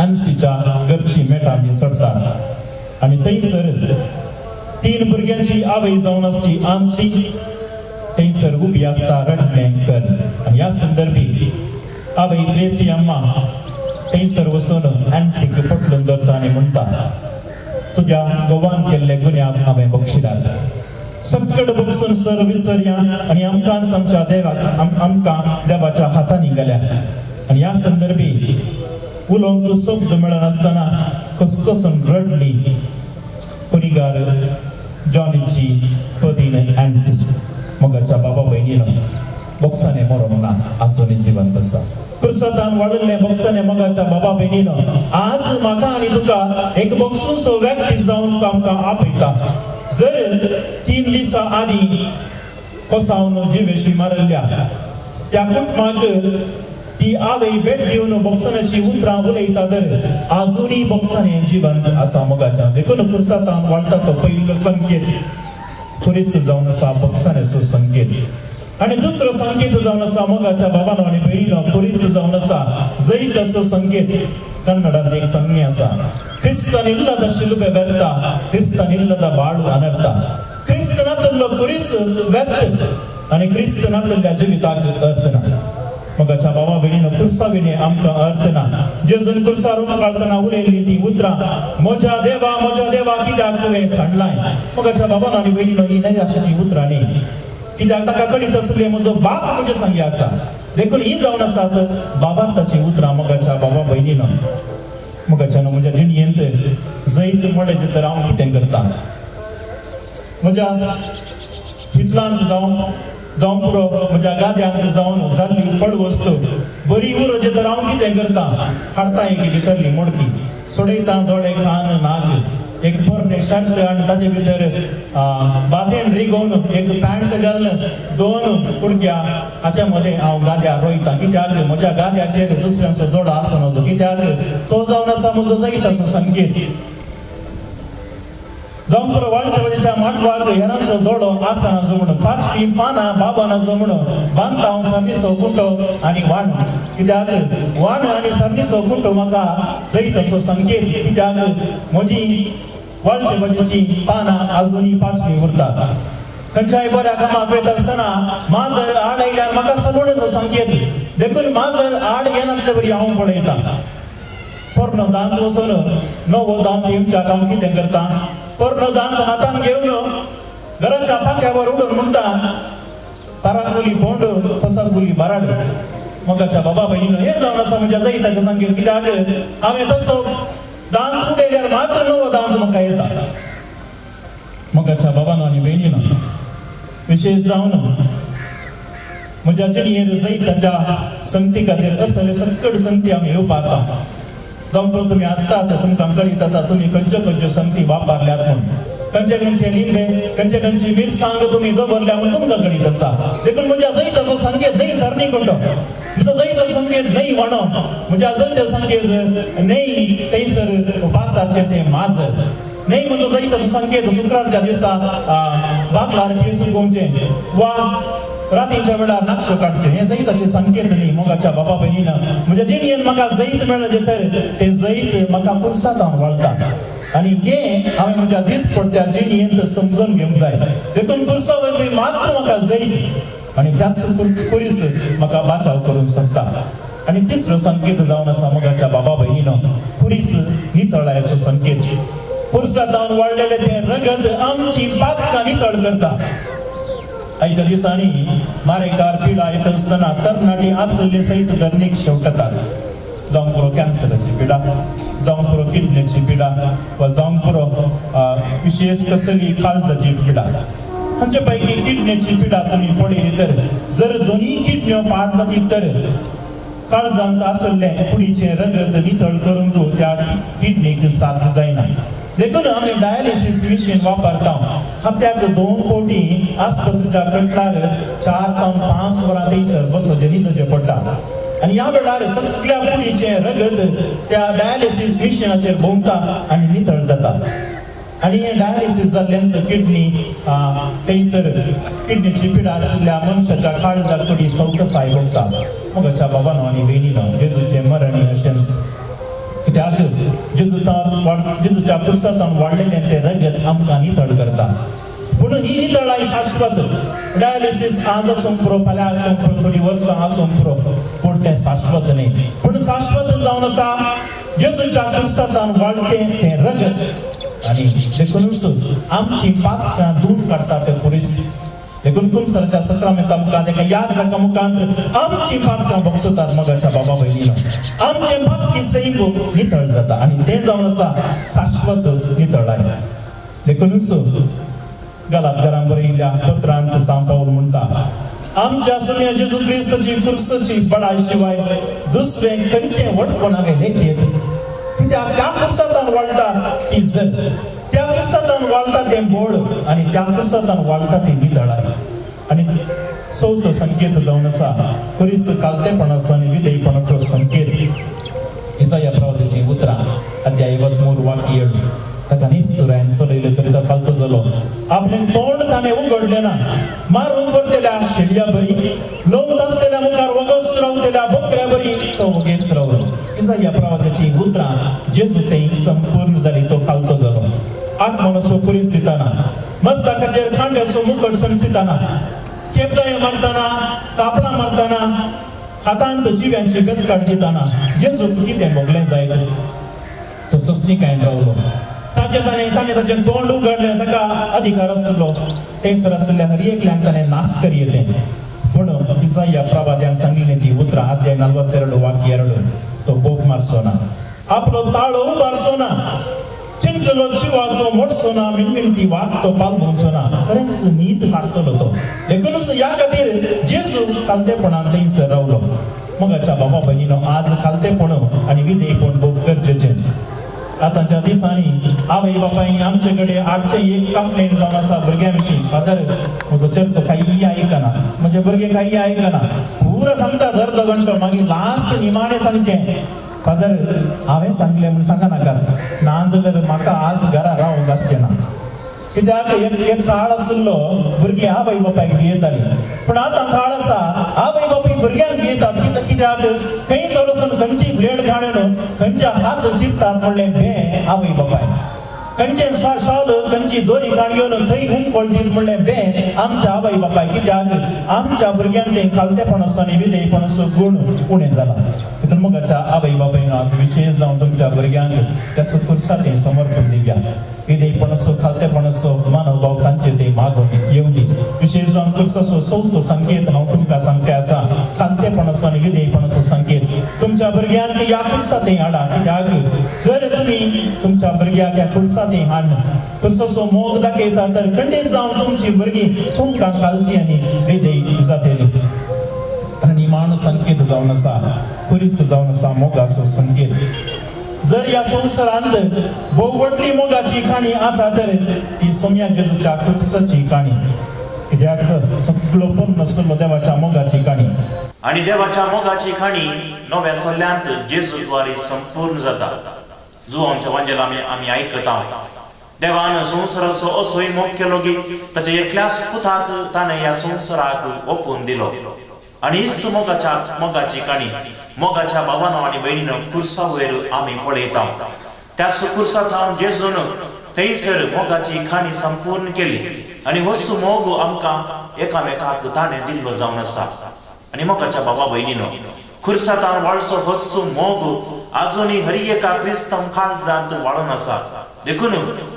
[SPEAKER 3] एन्सीच्या घरची मेटांनी सोडतात आणि थंयसर 3 भुरग्यांची आवय जावन आसची आंशी थंयसर उबी आसता रडणें कर आनी ह्या संदर्भी आवय त्रेसियम्मा थंयसर वचून एन्सीक पटलून धरता आनी म्हणटा तुज्या गोवान केल्ले गुन्यांक हांवें बक्षिलात सकट बक्षून सर विसरया आनी आमकां आमच्या देवाक आमकां देवाच्या हातांनी गेल्या आनी ह्या संदर्भी उलोवंक शब्द मेळनासतना कसकसून रडली कुनिगार जॉनीची पतीन एन्सी मगाच्या बाबा बहिणीनो बॉक्साने मरोंक ना आजूनय जिवंत आसा कुर्सातान वाडले बॉक्साने मगाच्या बाबा बहिणीनो आज म्हाका आनी तुका एक बॉक्सूसो व्यक्ती जावन आमकां आपयता जर 3 दिसा आदी कोसावन जिवेशी मारल्या त्या कुटुंबाक ती आवय भेट दिवन बॉक्सानाची उतरां उलयता तर आजूनय बॉक्साने जिवंत आसा मोगाच्या देखून कुर्सातान वाडटा तो पयलो संकेत पुरीच जावन आसा बॉक्सानेचो संकेत आणि दुसरो संकेत जावन आसा मोगाच्या बाबानो आनी बहिणीनो पुरीच जावन आसा जैतसो संकेत कन्नडांत एक संज्ञा आसा क्रिस्तनिಲ್ಲದ ಶಿಲುಬೆ ವ್ಯರ್ಥ ಕ್ರಿಸ್ತನಿಲ್ಲದ ಬಾಳು ಅನರ್ಥ ಕ್ರಿಸ್ತನತलो पुरीच व्यक्त आणि क्रिस्तनातल्या जिविताक अर्थ ना मोगाच्या बाबा बहिणीनो क्रिस्ताविने आमकां अर्थ ना जेजून क्रुसार काळतना उलयल्ली ती उतरां म्हज्या देवा कित्याक तुवें सांडलाय मोगाच्या बाबानो आनी बहिणीनो ही नैराश्याची उतरां न्ही कित्याक ताका कळीत आसलें म्हजो बाप म्हजे संगी आसा देखून ही जावन आसात बाबाक ताची उतरां मोगाच्या बाबा बहिणीनो मोगाच्यानो म्हज्या जिणयेंत जैत म्हणलें तर हांव कितें करता म्हज्या हितलांत जावं पुरो म्हज्या गाद्यांक जावन जाल्ली पड वस्त बरी उरजे तर हांव कितें करता हाडटा एक भितरली मडकी सोडयता दोळे कान नाक एक पोरणे शर्ट आनी ताचे भितर बातेन रिगोवन एक पॅन्ट घालून 2 कुडक्या हाच्या मदें हांव गाद्या रोयता कित्याक म्हज्या गाद्याचेर दुसऱ्यांचो जोडो आसूं नजो कित्याक तो जावन आसा म्हजो जैताचो संकेत जावं पुरो वाळच्या वजेच्या माटवाक हेरांचो जोडो आसना जो म्हणून 5 पानां बाबाना जो म्हणून बांदता हांव सारनीचो कुंटो आनी वाण कित्याक वाण आनी सारनीचो कुंटो म्हाका जैताचो संकेत कित्याक म्हजी वाळच्या वजेची पानां आजुनी 5 उरतात खंयच्याय बऱ्या कामाक वयता आसतना माजर आड आयल्यार म्हाका सगळ्याचो संकेत देखून माजर आड येना तितले बरी हांव पळयता पोरनो दांत वचून नवो दांत येवच्याक हांव कितें करता पोरनो दांत हातान घेवन घराच्या फांक्यावर उडोवन म्हणटा पाराकुली बोंड पसारकुली बाराड मोगाच्या बाबा बहिणीनो हे जावन आसा म्हज्या जैताचें संकेत कित्याक हांवें तसो दांत उडयल्यार मात्र नवो दांत म्हाका येता मोगाच्या बाबानो आनी बहिणीनो विशेश जावन म्हज्या जिणयेर जैताच्या संगती खातीर असले सकट संगती आमी येवपाक जावं पळय तुमी आसतात तुमकां कळीत आसा तुमी खंयच्यो संगती वापरल्यात म्हूण खंयचे लिंबे खंयची मिरसांग तुमी दवरल्या म्हूण तुमकां कळीत आसा देखून म्हज्या जैताचो संकेत न्हय सारणी कोंडो म्हजो जैताचो संकेत न्हय वाणो म्हज्या जैताचो संकेत न्हय थंयसर पासाचें तें माजर न्हय म्हजो जैताचो संकेत शुक्रारच्या दिसा बागलार केस उगोवचें वा रातीच्या वेळार नाक्षो काडचे हे जैताचे संकेत न्ही मोगाच्या बाबा बहिणीनो म्हज्या जिणयेन म्हाका जैत मेळ्ळें तर ते जैत म्हाका पुरसातान वळटा आनी हें हांवें म्हज्या दिसपट्ट्या जिणयेंत समजून घेवंक जाय देखून पुरसा वरवीं मात्र म्हाका जैत आनी त्याच पुरीस म्हाका बाचाव करूंक शकता आनी तिसरो संकेत जावन आसा मोगाच्या बाबा बहिणीनो पुरीस नितळायचो संकेत पुरसातान वाडलेलें तें रगत आमची पातकां नितळ करता आयच्या दिसांनी मारेकार पिडा येत आसतना तरणाटी आसलेले सैत धरणीक शेवटतात जावं पुरो कॅन्सराची पिडा जावं पुरो किडनीची पिडा वा जावं पुरो विशेष कसली काळजाची पिडा हांचे पैकी किडनीची पिडा तुमी पळयली तर जर दोनी किडन्यो पाडतात तर काळजांत आसलें कुडीचें रगत नितळ करूंक त्या किडनीक साथ जायना देखून आमी डायलिसीस मशीन वापरता हप्त्याक 2 फावटी आस्पत्रेच्या कटलार 4 ते 5 वरां थंयसर बसोचें न्हिदचें पडटा आनी ह्या वेळार सगळ्या कुडीचें रगत त्या डायलिसीस मशिनाचेर भोंवता आनी नितळ जाता आनी हें डायलिसीस जाल्ल्यानंतर किडनी थंयसर किडनीची पिडा आशिल्ल्या मनशाच्या काळजाक थोडी सवकसाय भोगता मोगाच्या बाबानो आनी बहिणीनो जेजूचें मरण अशेंच कित्याक जेजूच्या पुरसातान वाडलेलें तें रगत आमकां नितळ करता पूण ही नितळाय शाश्वत डायलिसीस आज आसूंक पुरो फाल्यां आसूंक पुरो थोडी वर्सां आसूंक पुरो पूण तें शाश्वत न्ही पूण शाश्वत जावन आसा जेजूच्या पुरसातान वाडचें तें रगत आनी देखूनच आमची पातकां दूर काडटा तें पुरीस देखून कुंभसरच्या 17 मुखांत एका याद जाका मुखांत आमची पातकां बगसतात मोगाच्या बाबा बहिणीनो आमचे पातकी सैम नितळ जाता आनी तें जावन आसा शाश्वत नितळाय देखूनच गलातकारांक बरयल्ल्या पत्रांत सांव पाऊल म्हणटा आमच्या सगळ्या जेजू क्रिस्ताची कुर्साची बडाय शिवाय दुसरे खंयचे वटपणागे लेखीत कित्याक त्या कुर्सांत वाळटा ती जत, त्या कुर्सांत वाळटा ते बोड आणि त्या कुर्सांत वाळटा ती वितळाय. आणि चौथो संकेत जावन आसा खरीच कालतेपणाचो आनी विधेयपणाचो संकेत. इसाया प्रवादीची उतरां अध्याय 23 वाक्य ताका निस्तुरायन चलयले तरी तो कालतो जालो. आपलें तोंड ताणें उगडलें ना. मारून पडलेल्या शेडया बरी, लोंवत आसलेल्या मुखार वगस रावलेल्या बोकड्या बरी तो वगेस रावलो. इसाया प्रवादीची उतरां जेजू थंय संपूर्ण जाली, तो कालतो जालो. आत्मनाचो कुरीस दिताना, मस्तकाचेर खांड्याचो मुकट सणसिताना, केपदाय मारताना, तापला मारताना, हातांत जिव्यांची गतकाट घेताना जेजू कितें मोगलें जायत तो ससणीकायेन रावलो. ताणें ताचें तोंड उगडलें, ताका अधिकार आसलो. थंयसर आसलेल्या हर एकल्याक ताणें नास करियलें. पूण इसाया प्रवाद्यान सांगिल्लीं ती उतरां अध्याय 42 वाक्य 2 तो बोक मारचो ना, आपलो ताळो उबारचो ना, चिंतलो जिवाक तो मोडचो ना, मिणमिणटी वाट तो पालवचो ना. खरेंच नीत मारतलो तो. देखूनच ह्या खातीर जेजू कालतेपणान थंयसर रावलो. मोगाच्या बाबा भयणीनो, आज कालतेपण आनी विधेयपण खूब गरजेचें. आतांच्या दिसांनी आवय बापायनी आमचे कडेन 801 कंप्लेंट जावन आसा भुरग्यां विशीं. फादर म्हजो चेडो काही आयकना, म्हजे भुरगे काही आयकना, पुरो सांगता अर्द घंटो, मागीर लास्ट निमाणें सांगचें फादर हांवें सांगलें म्हूण सांगा नाका, ना जाल्यार म्हाका आज घरा रावंक आसचें ना. कित्याक एक काळ आसलो भुरगीं आवय बापायक भियेतालीं, पूण आतां काळ आसा आवय बापाय भुरग्यांक भियेतात. कित्याक खंयसर वचून खंयची ब्लेड काडून खंयचे हात चिरतात म्हणलें भे आवय बापाय, खंयचे शाल खंयची दोरी काडून थंय खूब पळटीत म्हणलें भे आमच्या आवय बापाय. कित्याक आमच्या भुरग्यांक तें कालतेपणाचो आनी विधेयपणाचो गुण उणें जाला. देखून मोगाच्या आवय बापायनो, आज विशेष जावन तुमच्या भुरग्यांक त्या कुर्साचें समर्पण दिवया. विधेयपणाचो कालतेपणाचो मानवभाव तांचे ते मागून येवनी. विशेष जावन कुर्साचो चवथो संकेत हांव तुमकां सांगते आसा, कालतेपणाचो आनी विधेयपणाचो संकेत. तुमच्या भुरग्यांक ह्या कुर्सांत हाडा. कित्याक जर तुमी तुमच्या भुरग्याक ह्या कुर्सांत हाडून कुर्साचो मोग दाखयता तर खंडीत जावन तुमची भुरगीं तुमकां कालती आनी विधेय जातली. आनी मान संकेत जावन आसा, खुरीस जावन आसा मोगाचो संकेत. जर या संवसारांत भोव व्हडली मोगाची काणी आसा तर ती सोम्या जेजूच्या कुर्साची काणी. कित्याक सगळो पूर्ण आसलो देवाच्या मोगाची काणी.
[SPEAKER 9] आणि देवाच्या मोगाची काणी नव्या सोल्यांत जेजूद्वारे संपूर्ण जाता. जो आमच्या वांजेलांत आमी आयकता, देवान संवसाराचो असोय मोग केलो की ताच्या एकल्याच पुताक ताणें ह्या संवसाराक ओपून दिलो. आणि हीच मोगाची काणी मोगाच्या बाबांनो आनी भयणीनो कुर्सा वयर आमी पळयता. त्याच कुर्साक हांव जेजून थंयसर मोगाची काणी संपूर्ण केली. आनी होच मोग आमकां एकामेकाक ताणें दिल्लो जावन आसा. आनी मोगाच्या बाबा भयणीनो, कुर्सांत वाळचो होच मोग आजुनी हर एका क्रिस्तांव काळजांत वाळून आसा. देखून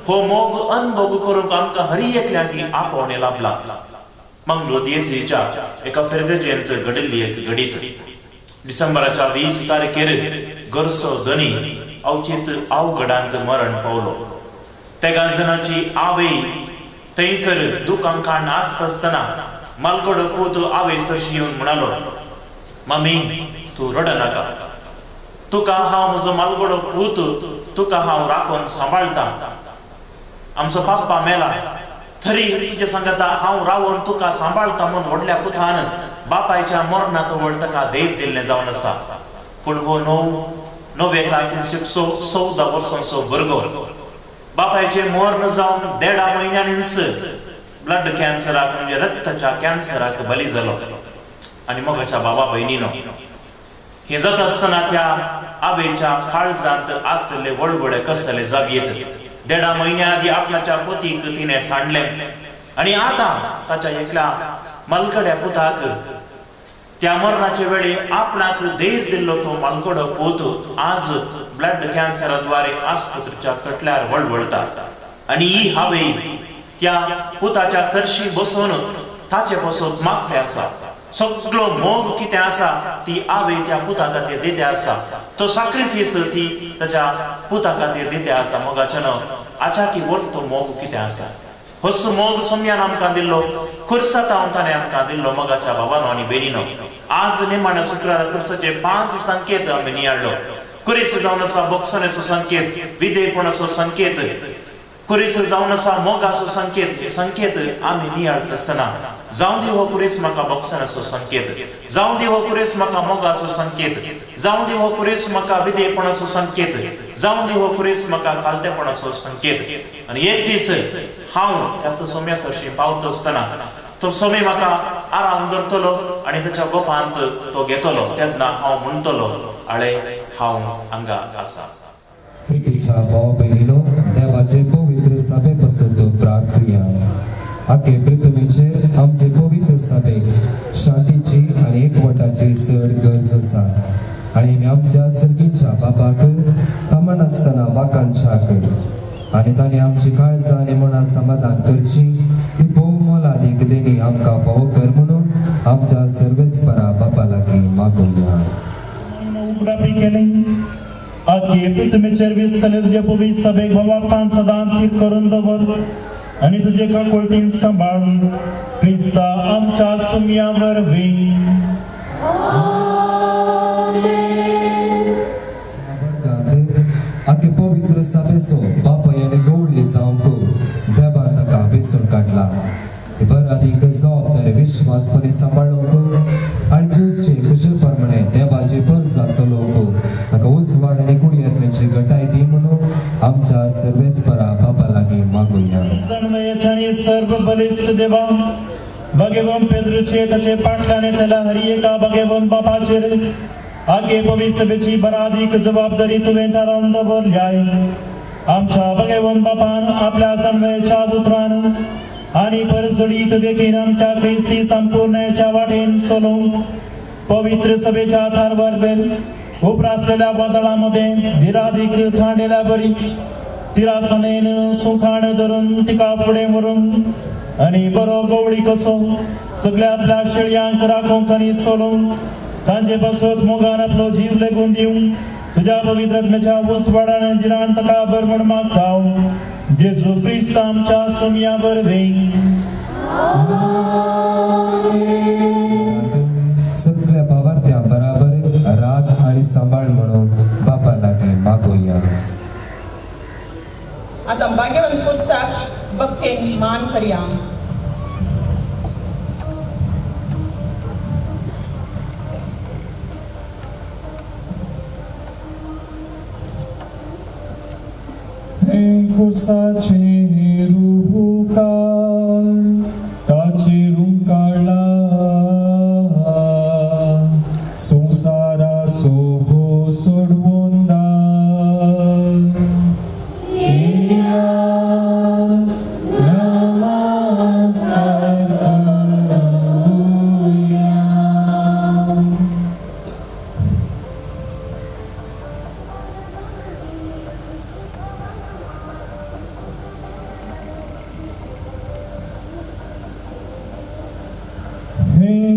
[SPEAKER 9] हो मोग अनुभव करूंक आमकां हर एकल्याक आपोवणें लाभला. मंगळूर दियेसीच्या एका फिरगजेंत घडिल्ली एक घडीत डिसेंबराच्या 20 तारखेर गोरसो जनी अवचित अवघडांत मरण पावलो. त्या गांजनाची आवय थंयसर दुखांका नासत आसतना मालगडो पूत आवय सरशी येवन म्हणालो, मम्मी तूं रडनाका, तुका हांव म्हजो मालगडो पूत तुका हांव राखून सांबाळटा. आमचो पाप्पा मेला तरी तुजे सांगता हांव रावून तुका सांबाळटा म्हूण व्हडल्या पुतान बापायच्या मरणात व्हड ताका देत दिल्लें जावन आसा. पूण हो नवे क्लासीन शिकचो 14 वर्सांचो भुरगो बापायचे मरण जावन 1.5 म्हयन्यांनीच ब्लड कॅन्सराक म्हणजे रक्ताच्या कॅन्सराक बली जालो. आनी मोगाच्या बाबा भयणीनो, हे जाता आसतना त्या आवयच्या काळजांत आसले वळवळे कसले जागयेत 1.5 म्हयन्या आदी आपणाच्या पतीक तिणें सांडलें. आनी आतां ताच्या एकल्या मलकड्या पुताक त्या मरणाचे वेळी आपणाक देर दिल्लो तो मलकडो पूत आज ब्लड कॅन्सराद्वारे आस्पत्रेच्या कटल्यार वळवळटा. आनी ही हावय त्या पुताच्या सरशी बसून ताचे पासून मागले आसा. सगळो मोग कितें आसा ती आवय त्या पुता खातीर दिते आसा. तो सॅक्रिफायस ती ताच्या पुता खातीर दिते आसा. मोगाचें आचाकी व्हड तो मोग कितें आसा. होस मोग सम्यान आमकां दिल्लो खुर्सा तावन ताणें आमकां दिल्लो मोगाच्या बाबानो आनी बेनीनो आज निमाण्या शुक्रार खुर्साचे 5 संकेत आमी नियाळ्ळो कुरीस जावन आसा बोक्सनेचो संकेत विधेयपणाचो संकेत कुरीस जावन आसा मोगाचो संकेत आमी नियाळत आसतना जावं दी हो कुरीस म्हाका बोक्सनाचो संकेत जावं दी हो कुरीस म्हाका मोगाचो संकेत जावं दी हो कुरीस म्हाका विधेयपणाचो संकेत जावं दी हो कुरीस म्हाका कालतेपणाचो संकेत आनी एक दीस हांव त्याचो सोम्याचो पावत आसतना तो सोमे म्हाका आराम धरतलो आनी ताच्या गोपांत तो घेतलो तेन्ना हांव म्हणटलो आळे हांव हांगा आसा
[SPEAKER 5] प्रितीच्या भाव बहिणीनो देवाचे पवित्र सभेपासून तो प्रार्थुया आखे पृथ्वीचेर आमचे पवित्र सभेक शांतीची आनी एकवटाची चड गरज आसा आनी आमी आमच्या सर्गीच्या बाबाक तामण आसतना वाकांक्षा कर आनी ताणें आमची काळजां आनी मनां समाधान करची ती भोव मोलादीक देणी आमकां फावो कर म्हणून आमच्या सर्वेस्परा बाबा लागीं मागुया
[SPEAKER 3] उगडापी केली आगे पृथ्वीचेर विस्तले तुझे पवित्र सभेक भवार्थान सदां तीर करून दवर आणि तुझे कळकळीन सांभाळून क्रिस्ता आमच्या सुम्यावर वी
[SPEAKER 5] आगे पवित्र सभेचो बापा याने गवळी जावंक देवान ताका वेंचून काडला बरं अधिक जबाबदारी विश्वासपणे सांभाळूंक आनी जेजूचे खुशे प्रमाणे देवाची परसा चलोवंक ताका उजवाड आनी कुडीयत्मेची घटाय दी म्हणून आमच्या सर्वेस्परा बाबा लागीं मागुया
[SPEAKER 3] जन्मयाच्या आनी सर्व बलिश्ठ देवा भगवान पेद्रूचे ताचे पाटल्याने त्याला हरी एका भगवान बापाचेर आगे पवित्र सभेची बराधिक जबाबदारी तुवें थारावन दवरल्याय आमच्या भगवान बापान आपल्या जन्मयाच्या उतरान आणि परसडीत देखील आमच्या ख्रिस्ती संपूर्णाच्या वाटेन चलोवंक पवित्र सभेच्या थारवरबेर उप्र असलेल्या वादळामध्ये धीराधिक थांडेल्या बरी तिरासनेन सुखाण धरून तिका फुडें व्हरून आणि बरो गवळी कसो सगळ्या आपल्या शेळयांक राखोंक आनी चलोवंक तांचे पासत मोगान आपलो जीव लेगून दिवंक तुझ्या पवित्र आत्म्याच्या उजवाडान आनी दिरान ताका बरमण मागता जेजू ख्रिस्त आमच्या सुम्यावर वे
[SPEAKER 5] सगळ्या भावार्थ्यां बराबर राग आणि सांभाळ म्हणून बापा लागीं मागुया
[SPEAKER 6] आता भाग्यवान पुरसाक भक्तेन मान करया
[SPEAKER 4] कुसाचे रुकार ताचे रुकाळा संसारा सोबो सोडवोंदा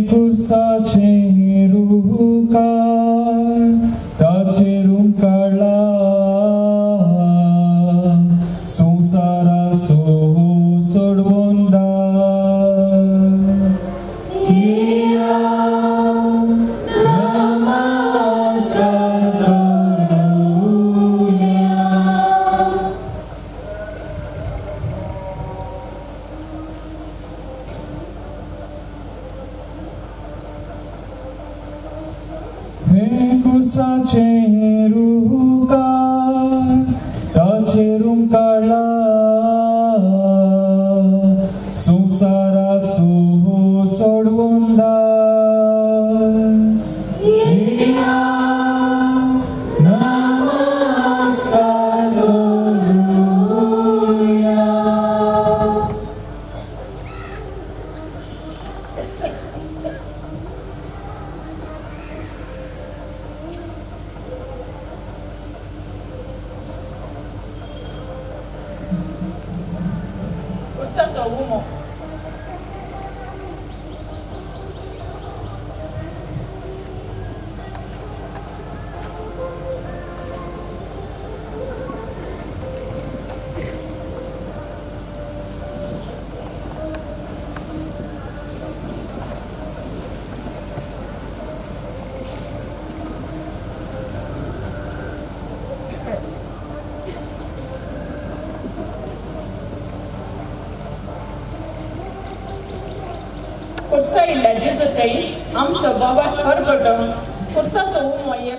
[SPEAKER 4] कुसाचे रुकार ताचे रुकाळा संसारा सोहो सोडवोंदा कुसाचे रुकार ताचे रुकाळा संसारा Soho सोडवोंदा
[SPEAKER 6] Ursaso humo kursa illa jesu tay am so baba har godon kursa so mo ye